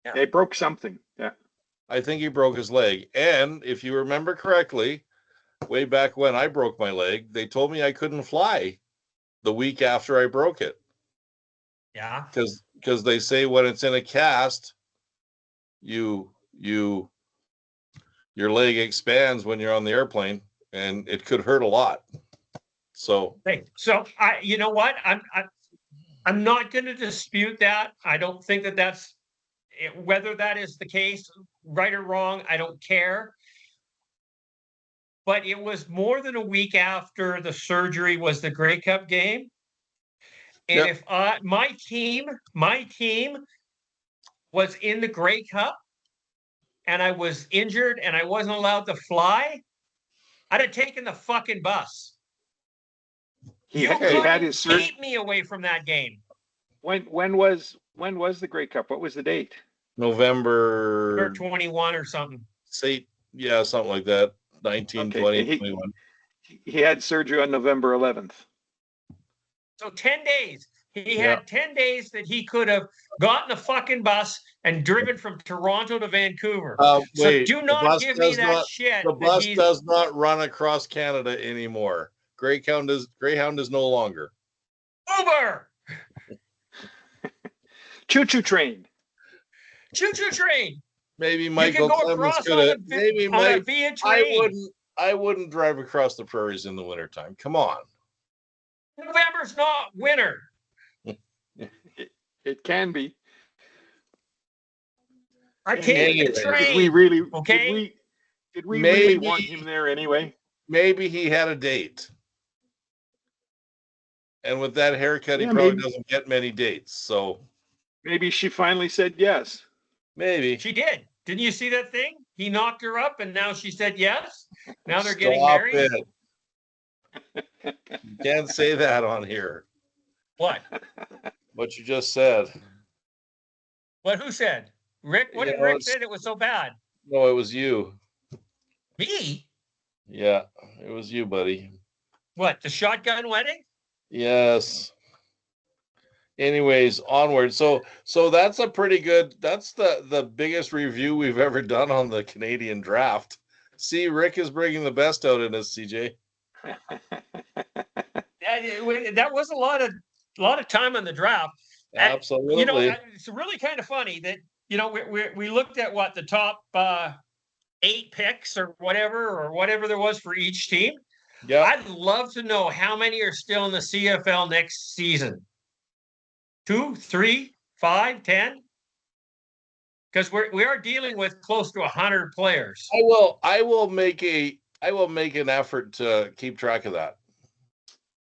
Yeah. They broke something. Yeah. I think he broke his leg. And if you remember correctly, way back when I broke my leg, they told me I couldn't fly the week after I broke it. Yeah. Because they say when it's in a cast, your leg expands when you're on the airplane, and it could hurt a lot. So you know what? I'm not going to dispute that. I don't think that's whether that is the case, right or wrong. I don't care. But it was more than a week after the surgery was the Grey Cup game. And if my team was in the Grey Cup and I was injured and I wasn't allowed to fly, I'd have taken the fucking bus. He had his surgery. Keep me away from that game. When was the Grey Cup? What was the date? November 21 or something. Something like that. 19, okay. 20, 21. He had surgery on November 11th. So 10 days. He had 10 days that he could have gotten a fucking bus and driven from Toronto to Vancouver. So do not give me that shit. The bus does not run across Canada anymore. Greyhound is no longer. Uber. Choo-choo train. Choo-choo train. Maybe Michael Clemens could have. Maybe Mike. I wouldn't drive across the prairies in the wintertime. Come on. November's not winter. It can be. I take the train. Did we really? Okay. Did we really want him there anyway? Maybe he had a date. And with that haircut, he probably doesn't get many dates. So maybe she finally said yes. Maybe. She did. Didn't you see that thing? He knocked her up and now she said yes. Now they're getting married. You can't say that on here. What? What you just said. What? Who said? Rick? What did Rick say that was so bad? No, it was you. Me? Yeah, it was you, buddy. What, the shotgun wedding? Yes. Anyways, onward. So that's a pretty good. That's the biggest review we've ever done on the Canadian draft. See, Rick is bringing the best out in us, CJ. That was a lot of time on the draft. Absolutely. It's really kind of funny that we looked at what the top 8 picks or whatever there was for each team. Yeah. I'd love to know how many are still in the CFL next season. 2, 3, 5, 10? Because we are dealing with close to 100 players. I will make an effort to keep track of that.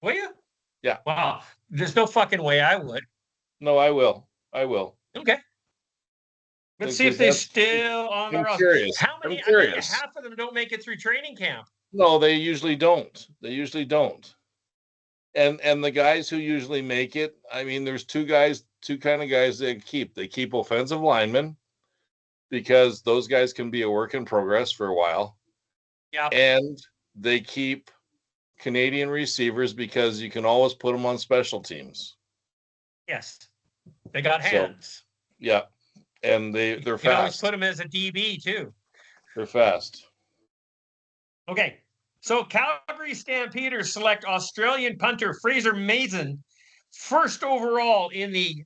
Will you? Yeah. Wow. There's no fucking way I would. No, I will. Okay. Let's see if they're still on the roster. Curious. How many? I'm curious. Half of them don't make it through training camp. No, they usually don't. And the guys who usually make it, I mean, there's two kind of guys they keep. They keep offensive linemen because those guys can be a work in progress for a while. Yeah. And they keep Canadian receivers because you can always put them on special teams. Yes. They got hands. Yeah. And they're fast. You can always put them as a DB too. They're fast. Okay. So Calgary Stampeders select Australian punter Fraser Mason first overall in the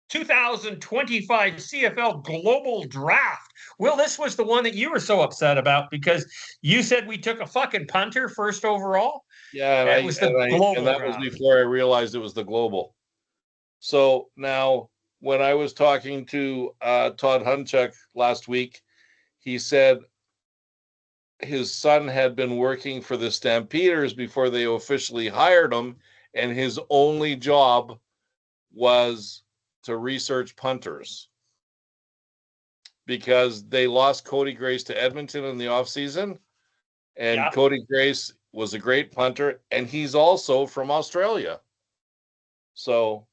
2025 CFL Global Draft. Will, this was the one that you were so upset about because you said we took a fucking punter first overall. Yeah, and that was before I realized it was the global. So now, when I was talking to Todd Hunchuk last week, he said his son had been working for the Stampeders before they officially hired him, and his only job was to research punters because they lost Cody Grace to Edmonton in the offseason, and Cody Grace was a great punter, and he's also from Australia. So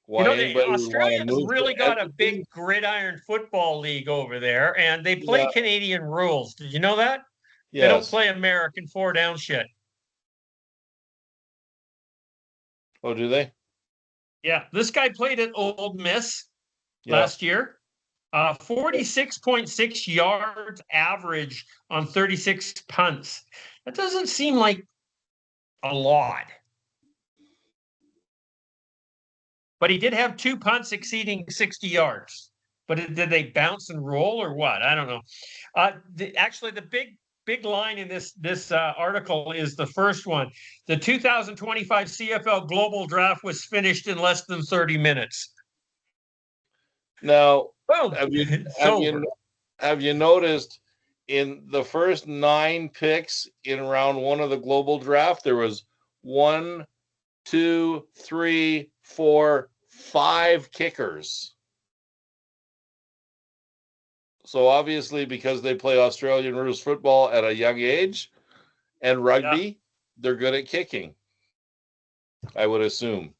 Australia's really got a big gridiron football league over there, and they play Canadian rules. Did you know that? Yes. They don't play American 4-down shit. Oh, do they? Yeah. This guy played at Old Miss last year. 46.6 yards average on 36 punts. That doesn't seem like a lot. But he did have 2 punts exceeding 60 yards. But did they bounce and roll or what? I don't know. Actually, the big line in this article is the first one. The 2025 CFL Global Draft was finished in less than 30 minutes. Now, have you noticed in the first 9 picks in round 1 of the global draft, there was 1, 2, 3, 4, 5 kickers. So obviously, because they play Australian rules football at a young age and rugby, they're good at kicking, I would assume.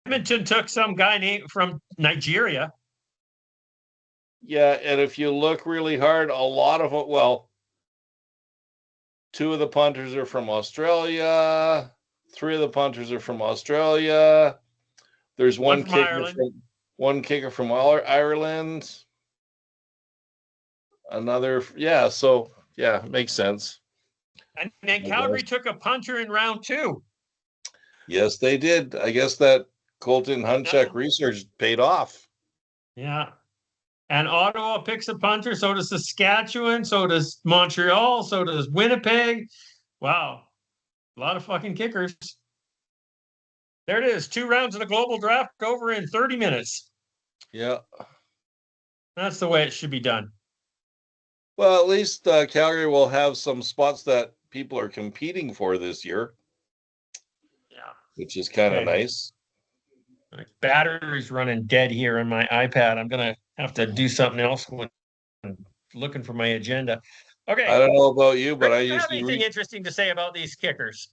Edmonton took some guy from Nigeria. Yeah, and if you look really hard, a lot of it, 2 of the punters are from Australia. 3 of the punters are from Australia. There's one kicker from Ireland. Another, makes sense. And then Calgary took a punter in round 2. Yes, they did. I guess that Colton Hunchuk research paid off. Yeah. And Ottawa picks a punter, so does Saskatchewan, so does Montreal, so does Winnipeg. Wow. A lot of fucking kickers. There it is. 2 rounds of the global draft over in 30 minutes. Yeah. That's the way it should be done. Well, at least Calgary will have some spots that people are competing for this year. Yeah. Which is kind of nice. My battery's running dead here on my iPad. I'm going to have to do something else when I'm looking for my agenda. Okay. I don't know about you, but I usually have anything interesting to say about these kickers?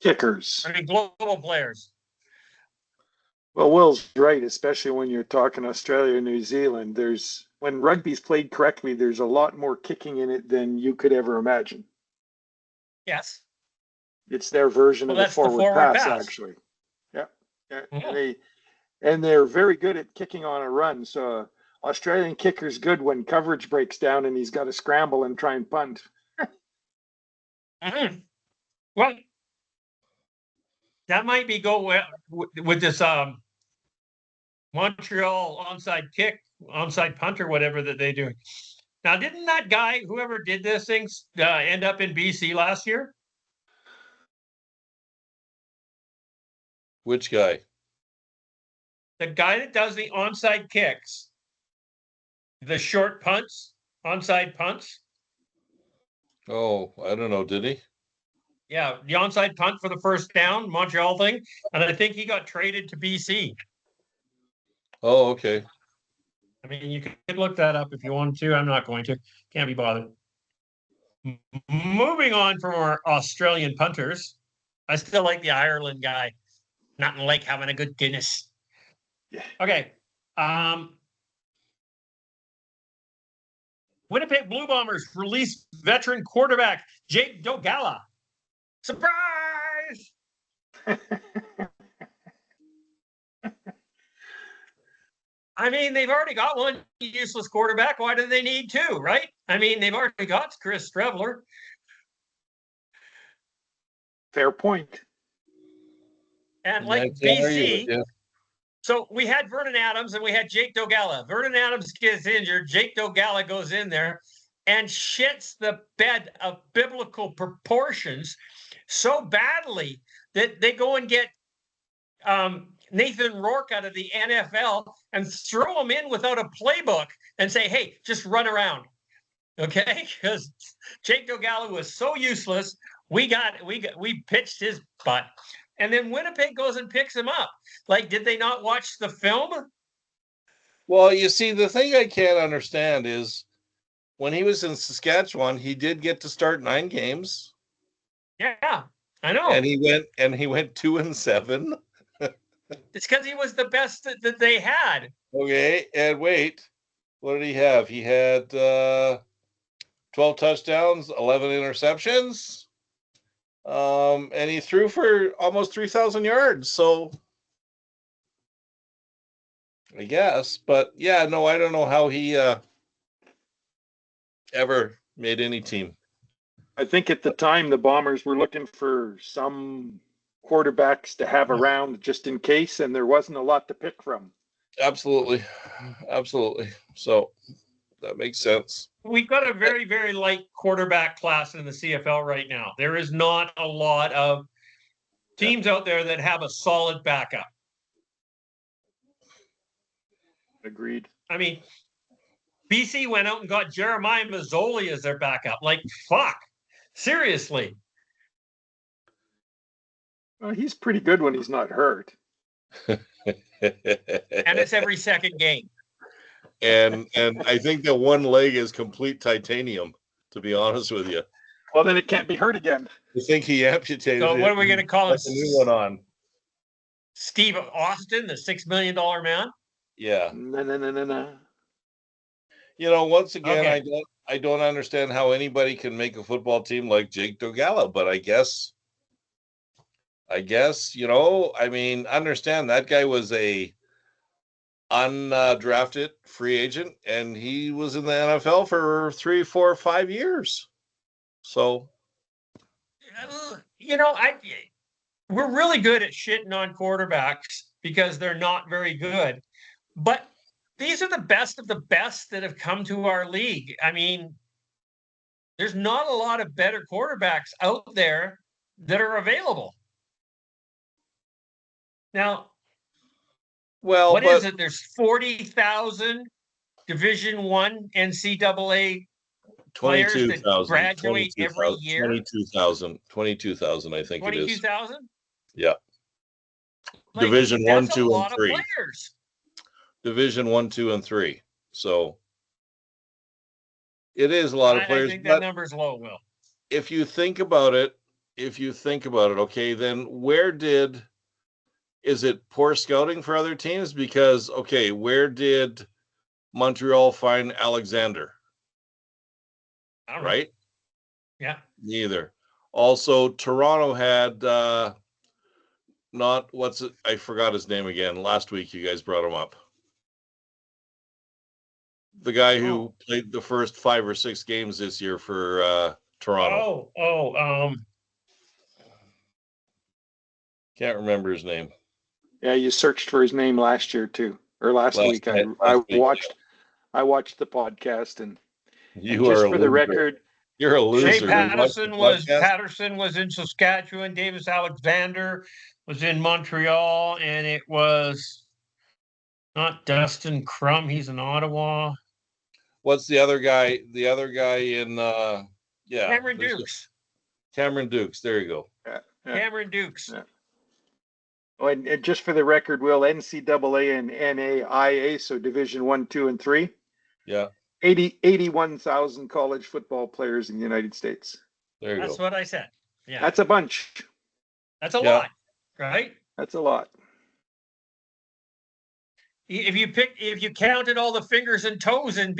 Kickers. I mean, global players. Well, Will's right, especially when you're talking Australia and New Zealand. When rugby's played correctly, there's a lot more kicking in it than you could ever imagine. Yes. It's their version Well, of the that's the forward forward pass, pass. actually. Yeah. Yeah. Mhm. And they're very good at kicking on a run. So Australian kicker's good when coverage breaks down and he's got to scramble and try and punt. Mhm. Well, that might be go well with this Montreal onside punt or whatever that they do. Now, didn't that guy, whoever did this thing, end up in BC last year? Which guy? The guy that does the onside kicks, the short punts, onside punts. Oh, I don't know. Did he? Yeah, the onside punt for the first down, Montreal thing. And I think he got traded to BC. Oh, okay. I mean, you could look that up if you want to. I'm not going to. Can't be bothered. Moving on from our Australian punters, I still like the Ireland guy. Nothing like having a good Guinness. Yeah. Okay. Winnipeg Blue Bombers release veteran quarterback Jake Dogala. Surprise! I mean, they've already got one useless quarterback. Why do they need two, right? I mean, they've already got Chris Streveler. Fair point. And Yeah, I like can't argue with BC, you. so we had Vernon Adams and we had Jake Dogala. Vernon Adams gets injured. Jake Dogala goes in there and shits the bed of biblical proportions so badly that they go and get Nathan Rourke out of the NFL and throw him in without a playbook and say, hey, just run around. Okay? Because Jake Dogala was so useless. We pitched his butt. And then Winnipeg goes and picks him up. Like, did they not watch the film? Well, you see, the thing I can't understand is when he was in Saskatchewan, he did get to start 9 games, Yeah, I know. and he went 2-7. It's because he was the best that they had. Okay, and wait, what did he have? He had 12 touchdowns, 11 interceptions, and he threw for almost 3,000 yards. So I guess, but yeah, no, I don't know how he ever made any team. I think at the time the Bombers were looking for some quarterbacks to have around just in case, and there wasn't a lot to pick from. Absolutely, absolutely. So that makes sense. We've got a very, very light quarterback class in the CFL right now. There is not a lot of teams out there that have a solid backup. Agreed. I mean, BC went out and got Jeremiah Mazzoli as their backup. Like, fuck. Seriously. Well, he's pretty good when he's not hurt. And it's every second game. and I think that one leg is complete titanium, to be honest with you. Well, then it can't be hurt again. I think he amputated So what are we going to call him? A new one on. Steve Austin, the $6 million man? Yeah. No. You know, once again, Okay. I don't understand how anybody can make a football team like Jake Dogala, but I guess, you know, I mean, understand that guy was a undrafted free agent, and he was in the NFL for 3, 4, 5 years. So, you know, we're really good at shitting on quarterbacks because they're not very good. But these are the best of the best that have come to our league. I mean, there's not a lot of better quarterbacks out there that are available. Now, well, what is it? There's 40,000 Division I NCAA players that graduate every year. 22,000, I think it is. 22,000? Yeah. Like, Division I, 2, and 3. Players. Division 1, 2, and 3. So it is a lot of players. I think that number's low, Will. If you think about it, okay, then where did is it poor scouting for other teams? Because, okay, where did Montreal find Alexander? I don't know. Right? Yeah. Neither. Also, Toronto had not what's it? I forgot his name again. Last week, you guys brought him up. The guy who played the first 5 or 6 games this year for Toronto. Can't remember his name. Yeah, you searched for his name last year too, or last week. I watched the podcast, and just for the record, you're a loser. Shea Patterson was in Saskatchewan. Davis Alexander was in Montreal, and it was not Dustin Crum. He's in Ottawa. What's the other guy? The other guy in Cameron Dukes. Cameron Dukes. There you go. Yeah. Cameron Dukes. Yeah. Oh, and just for the record, Will, NCAA and NAIA, so Division 1, 2, and 3. Yeah. 81,000 college football players in the United States. There you go. That's what I said. Yeah. That's a bunch. That's a lot, right? That's a lot. If you counted all the fingers and toes in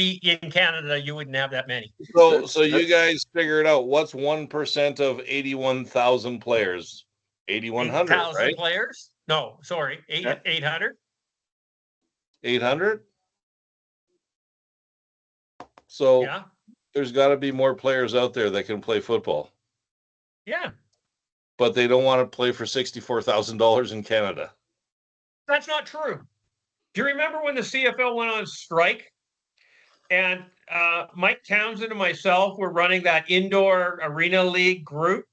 Canada, you wouldn't have that many. So you guys figured out what's 1% of 81,000 players? 8,100, right? Players? No, sorry, 800. 800. So there's got to be more players out there that can play football. Yeah, but they don't want to play for $64,000 in Canada. That's not true. Do you remember when the CFL went on strike and Mike Townsend and myself were running that indoor arena league group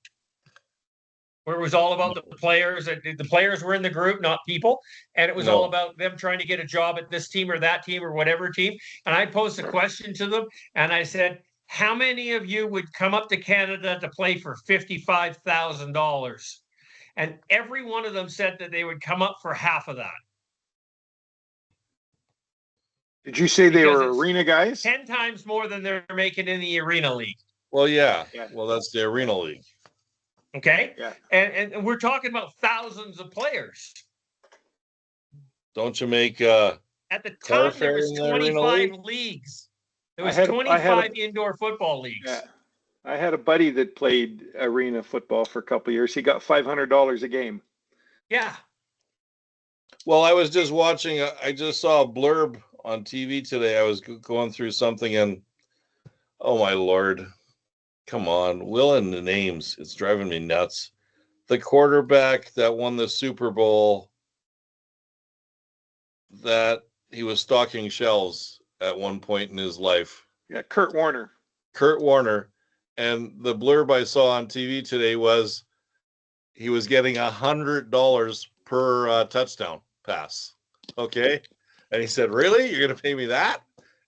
where it was all about the players? The players were in the group, not people. And it was all about them trying to get a job at this team or that team or whatever team. And I posed a question to them and I said, how many of you would come up to Canada to play for $55,000? And every one of them said that they would come up for half of that. Did you say they were arena guys? 10 times more than they're making in the arena league. Well, yeah. Well, that's the arena league. Okay. Yeah. And we're talking about thousands of players. Don't you make at the time there was 25 leagues. There was 25 indoor football leagues. Yeah. I had a buddy that played arena football for a couple of years. He got $500 a game. Yeah. Well, I was just watching. I just saw a blurb on TV today. I was going through something and, oh my Lord, come on, Will and the names. It's driving me nuts. The quarterback that won the Super Bowl, that he was stocking shelves at one point in his life. Yeah, Kurt Warner. Kurt Warner. And the blurb I saw on TV today was he was getting $100 per touchdown pass. Okay. And he said, really? You're going to pay me that?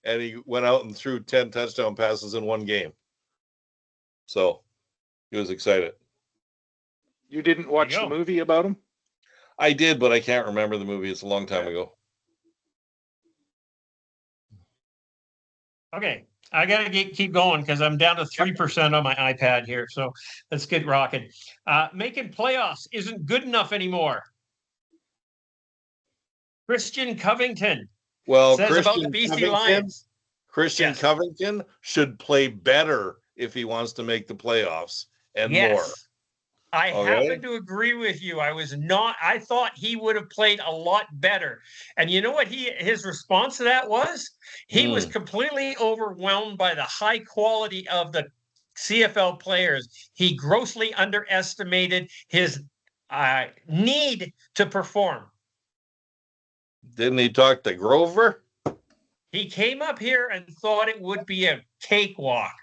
And he went out and threw 10 touchdown passes in one game. So he was excited. You didn't watch the movie about him? I did, but I can't remember the movie. It's a long time ago. Okay. I got to keep going because I'm down to 3% on my iPad here. So let's get rocking. Making playoffs isn't good enough anymore. Christian Covington says about the BC Lions. Christian Covington should play better if he wants to make the playoffs and more. I happen to agree with you. I thought he would have played a lot better. And you know what his response to that was? He was completely overwhelmed by the high quality of the CFL players. He grossly underestimated his need to perform. Didn't he talk to Grover? He came up here and thought it would be a cakewalk.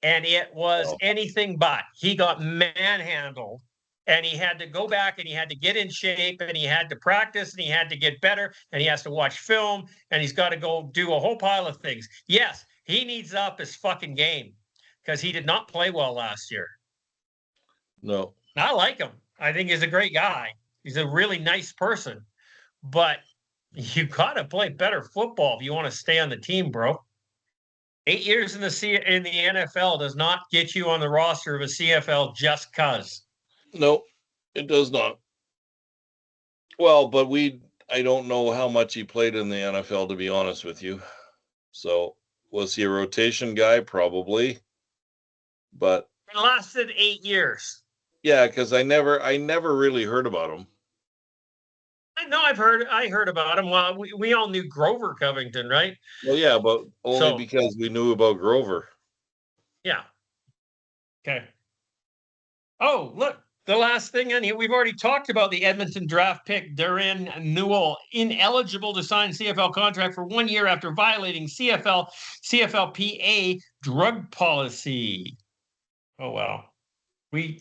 And it was anything but. He got manhandled and he had to go back and he had to get in shape and he had to practice and he had to get better and he has to watch film and he's got to go do a whole pile of things. Yes, he needs to up his fucking game because he did not play well last year. No. I like him. I think he's a great guy. He's a really nice person. But you got to play better football if you want to stay on the team, bro. 8 years in the NFL does not get you on the roster of a CFL just cuz. No, it does not. Well, but I don't know how much he played in the NFL, to be honest with you. So was he a rotation guy? Probably. But It lasted 8 years. yeah, because I never really heard about him. I know I heard about him. Well, we all knew Grover Covington, right? Well, yeah, but only So because we knew about Grover. yeah. Okay. Oh, look, the last thing on here, we've already talked about the Edmonton draft pick, Darren Newell, ineligible to sign CFL contract for 1 year after violating CFLPA drug policy. Oh, well. We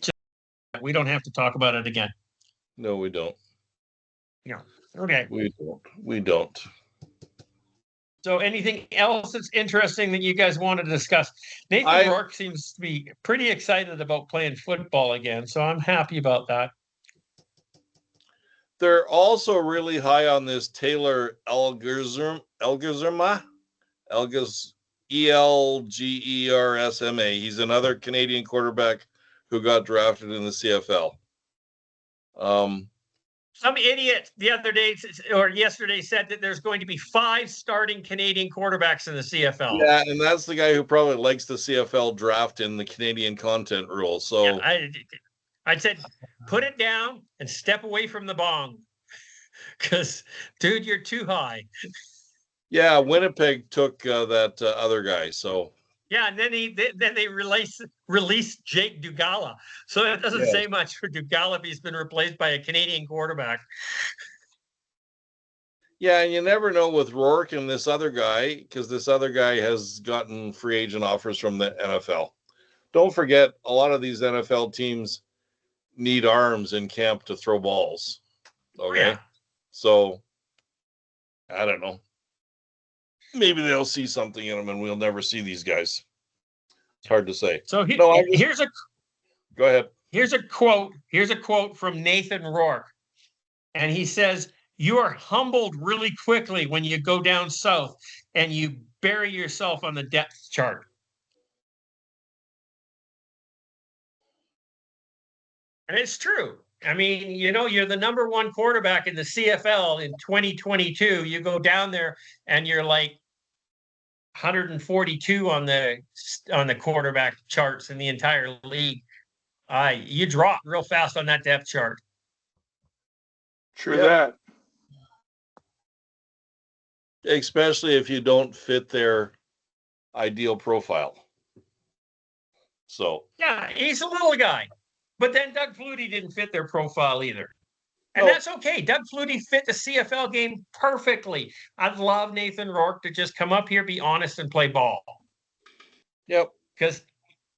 don't have to talk about it again. No, we don't. Yeah. Okay. We don't. So anything else that's interesting that you guys want to discuss? Nathan Rourke seems to be pretty excited about playing football again, so I'm happy about that. They're also really high on this Taylor Elgersma, Elgersma. He's another Canadian quarterback who got drafted in the CFL. Some idiot the other day or yesterday said that there's going to be 5 starting Canadian quarterbacks in the CFL. Yeah, and that's the guy who probably likes the CFL draft in the Canadian content rule. So yeah, I said, put it down and step away from the bong. Because, dude, you're too high. Yeah, Winnipeg took that other guy. So yeah, and then they released Jake Dugala. So it doesn't say much for Dugala if he's been replaced by a Canadian quarterback. Yeah, and you never know with Rourke and this other guy, because this other guy has gotten free agent offers from the NFL. Don't forget, a lot of these NFL teams need arms in camp to throw balls. Okay. Yeah. So I don't know. Maybe they'll see something in them and we'll never see these guys. It's hard to say. So go ahead. Here's a quote. Here's a quote from Nathan Rourke. And he says, "You are humbled really quickly when you go down south and you bury yourself on the depth chart." And it's true. I mean, you're the number 1 quarterback in the CFL in 2022. You go down there and you're like 142 on the quarterback charts in the entire league. You drop real fast on that depth chart. True that. Especially if you don't fit their ideal profile. So yeah, he's a little guy. But then Doug Flutie didn't fit their profile either. And that's okay. Doug Flutie fit the CFL game perfectly. I'd love Nathan Rourke to just come up here, be honest, and play ball. Yep. Because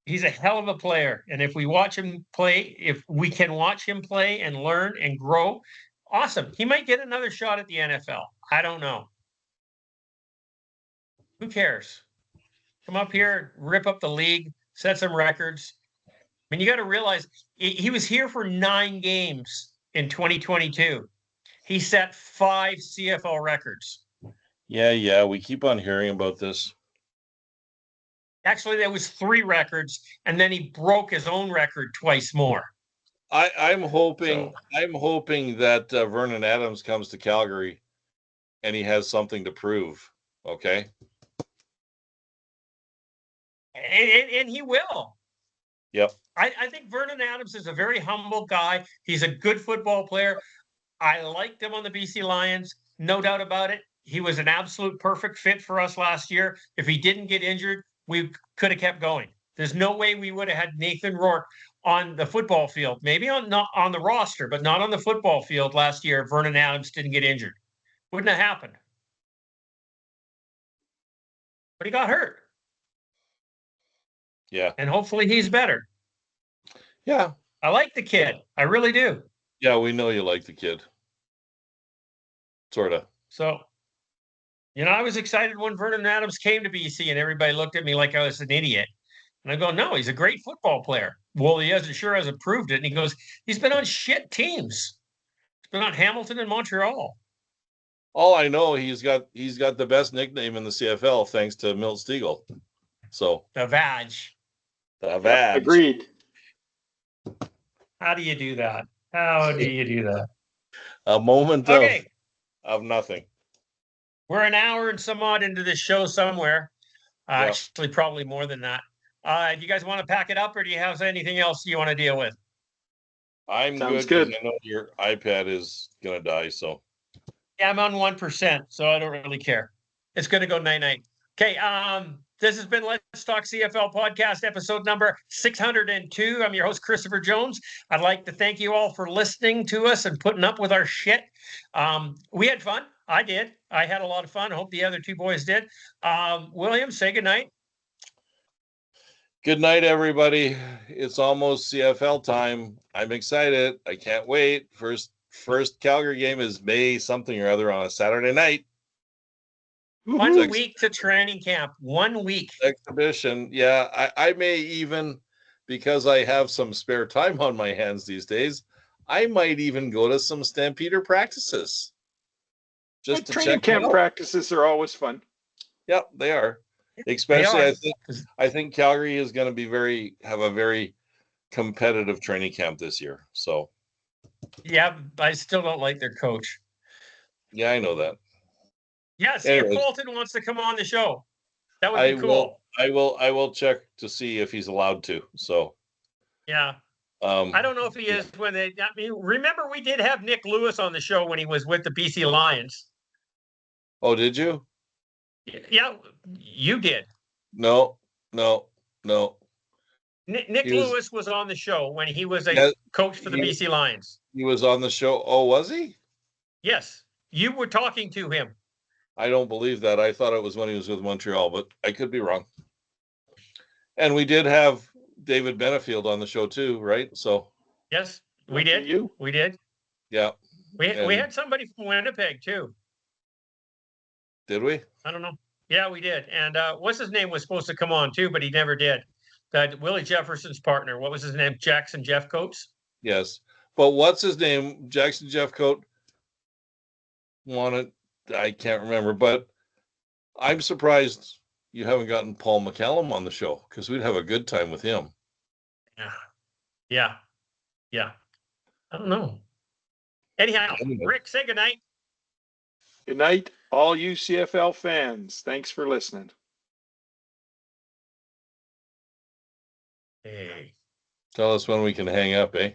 he's a hell of a player. And if we watch him play, if we can watch him play and learn and grow, awesome. He might get another shot at the NFL. I don't know. Who cares? Come up here, rip up the league, set some records. I mean, you got to realize he was here for 9 games in 2022. He set 5 CFL records. Yeah. We keep on hearing about this. Actually, there was 3 records, and then he broke his own record twice more. I'm hoping that Vernon Adams comes to Calgary and he has something to prove. Okay. And he will. Yep. I think Vernon Adams is a very humble guy. He's a good football player. I liked him on the BC Lions, no doubt about it. He was an absolute perfect fit for us last year. If he didn't get injured, we could have kept going. There's no way we would have had Nathan Rourke on the football field, maybe not on the roster, but not on the football field last year if Vernon Adams didn't get injured. Wouldn't have happened. But he got hurt. Yeah. And hopefully he's better. Yeah. I like the kid. I really do. Yeah, we know you like the kid. Sort of. So, I was excited when Vernon Adams came to BC and everybody looked at me like I was an idiot. And I go, no, he's a great football player. Well, he hasn't proved it. And he goes, he's been on shit teams. He's been on Hamilton and Montreal. All I know, he's got the best nickname in the CFL thanks to Milt Stegall. So the Vag. Agreed. How do you do that? How do you do that? A moment Okay, of nothing. we're an hour and some odd into this show somewhere. Yep. Actually, probably more than that. Do you guys want to pack it up, or do you have anything else you want to deal with? I'm Sounds good because good. I know your iPad is gonna die. So Yeah, I'm on 1%, so I don't really care. It's going to go night night. Okay, this has been Let's Talk CFL podcast, episode number 602. I'm your host, Christopher Jones. I'd like to thank you all for listening to us and putting up with our shit. We had fun. I did. I had a lot of fun. I hope the other two boys did. William, say goodnight. good night, everybody. It's almost CFL time. I'm excited. I can't wait. First Calgary game is May something or other on a Saturday night. 1 week to training camp. 1 week. Exhibition. Yeah, I may even, because I have some spare time on my hands these days, I might even go to some Stampeder practices. Just to training check them camp out. practices are always fun. Yep, they are. Especially, I think Calgary is going to have a very competitive training camp this year. So, yeah, I still don't like their coach. yeah, I know that. Yeah, see if Bolton wants to come on the show. That would be cool. I will check to see if he's allowed to. So, yeah. I don't know if he is when they. I mean, remember we did have Nick Lewis on the show when he was with the BC Lions. Oh, did you? Yeah, you did. No. Nick Lewis was on the show when he was a coach for the BC Lions. He was on the show. Oh, was he? Yes, you were talking to him. I don't believe that. I thought it was when he was with Montreal, but I could be wrong. And we did have David Benefield on the show too, right? So yes, we did. We did. Yeah. We had somebody from Winnipeg too. Did we? I don't know. Yeah, we did. And what's his name was supposed to come on too, but he never did. That Willie Jefferson's partner. What was his name? Jackson Jeffcoats. Yes, but what's his name? Jackson Jeffcoat wanted. I can't remember, but I'm surprised you haven't gotten Paul McCallum on the show because we'd have a good time with him. Yeah. I don't know. Anyhow, Rick, say goodnight. Good night, all you CFL fans. Thanks for listening. Hey. Tell us when we can hang up, eh?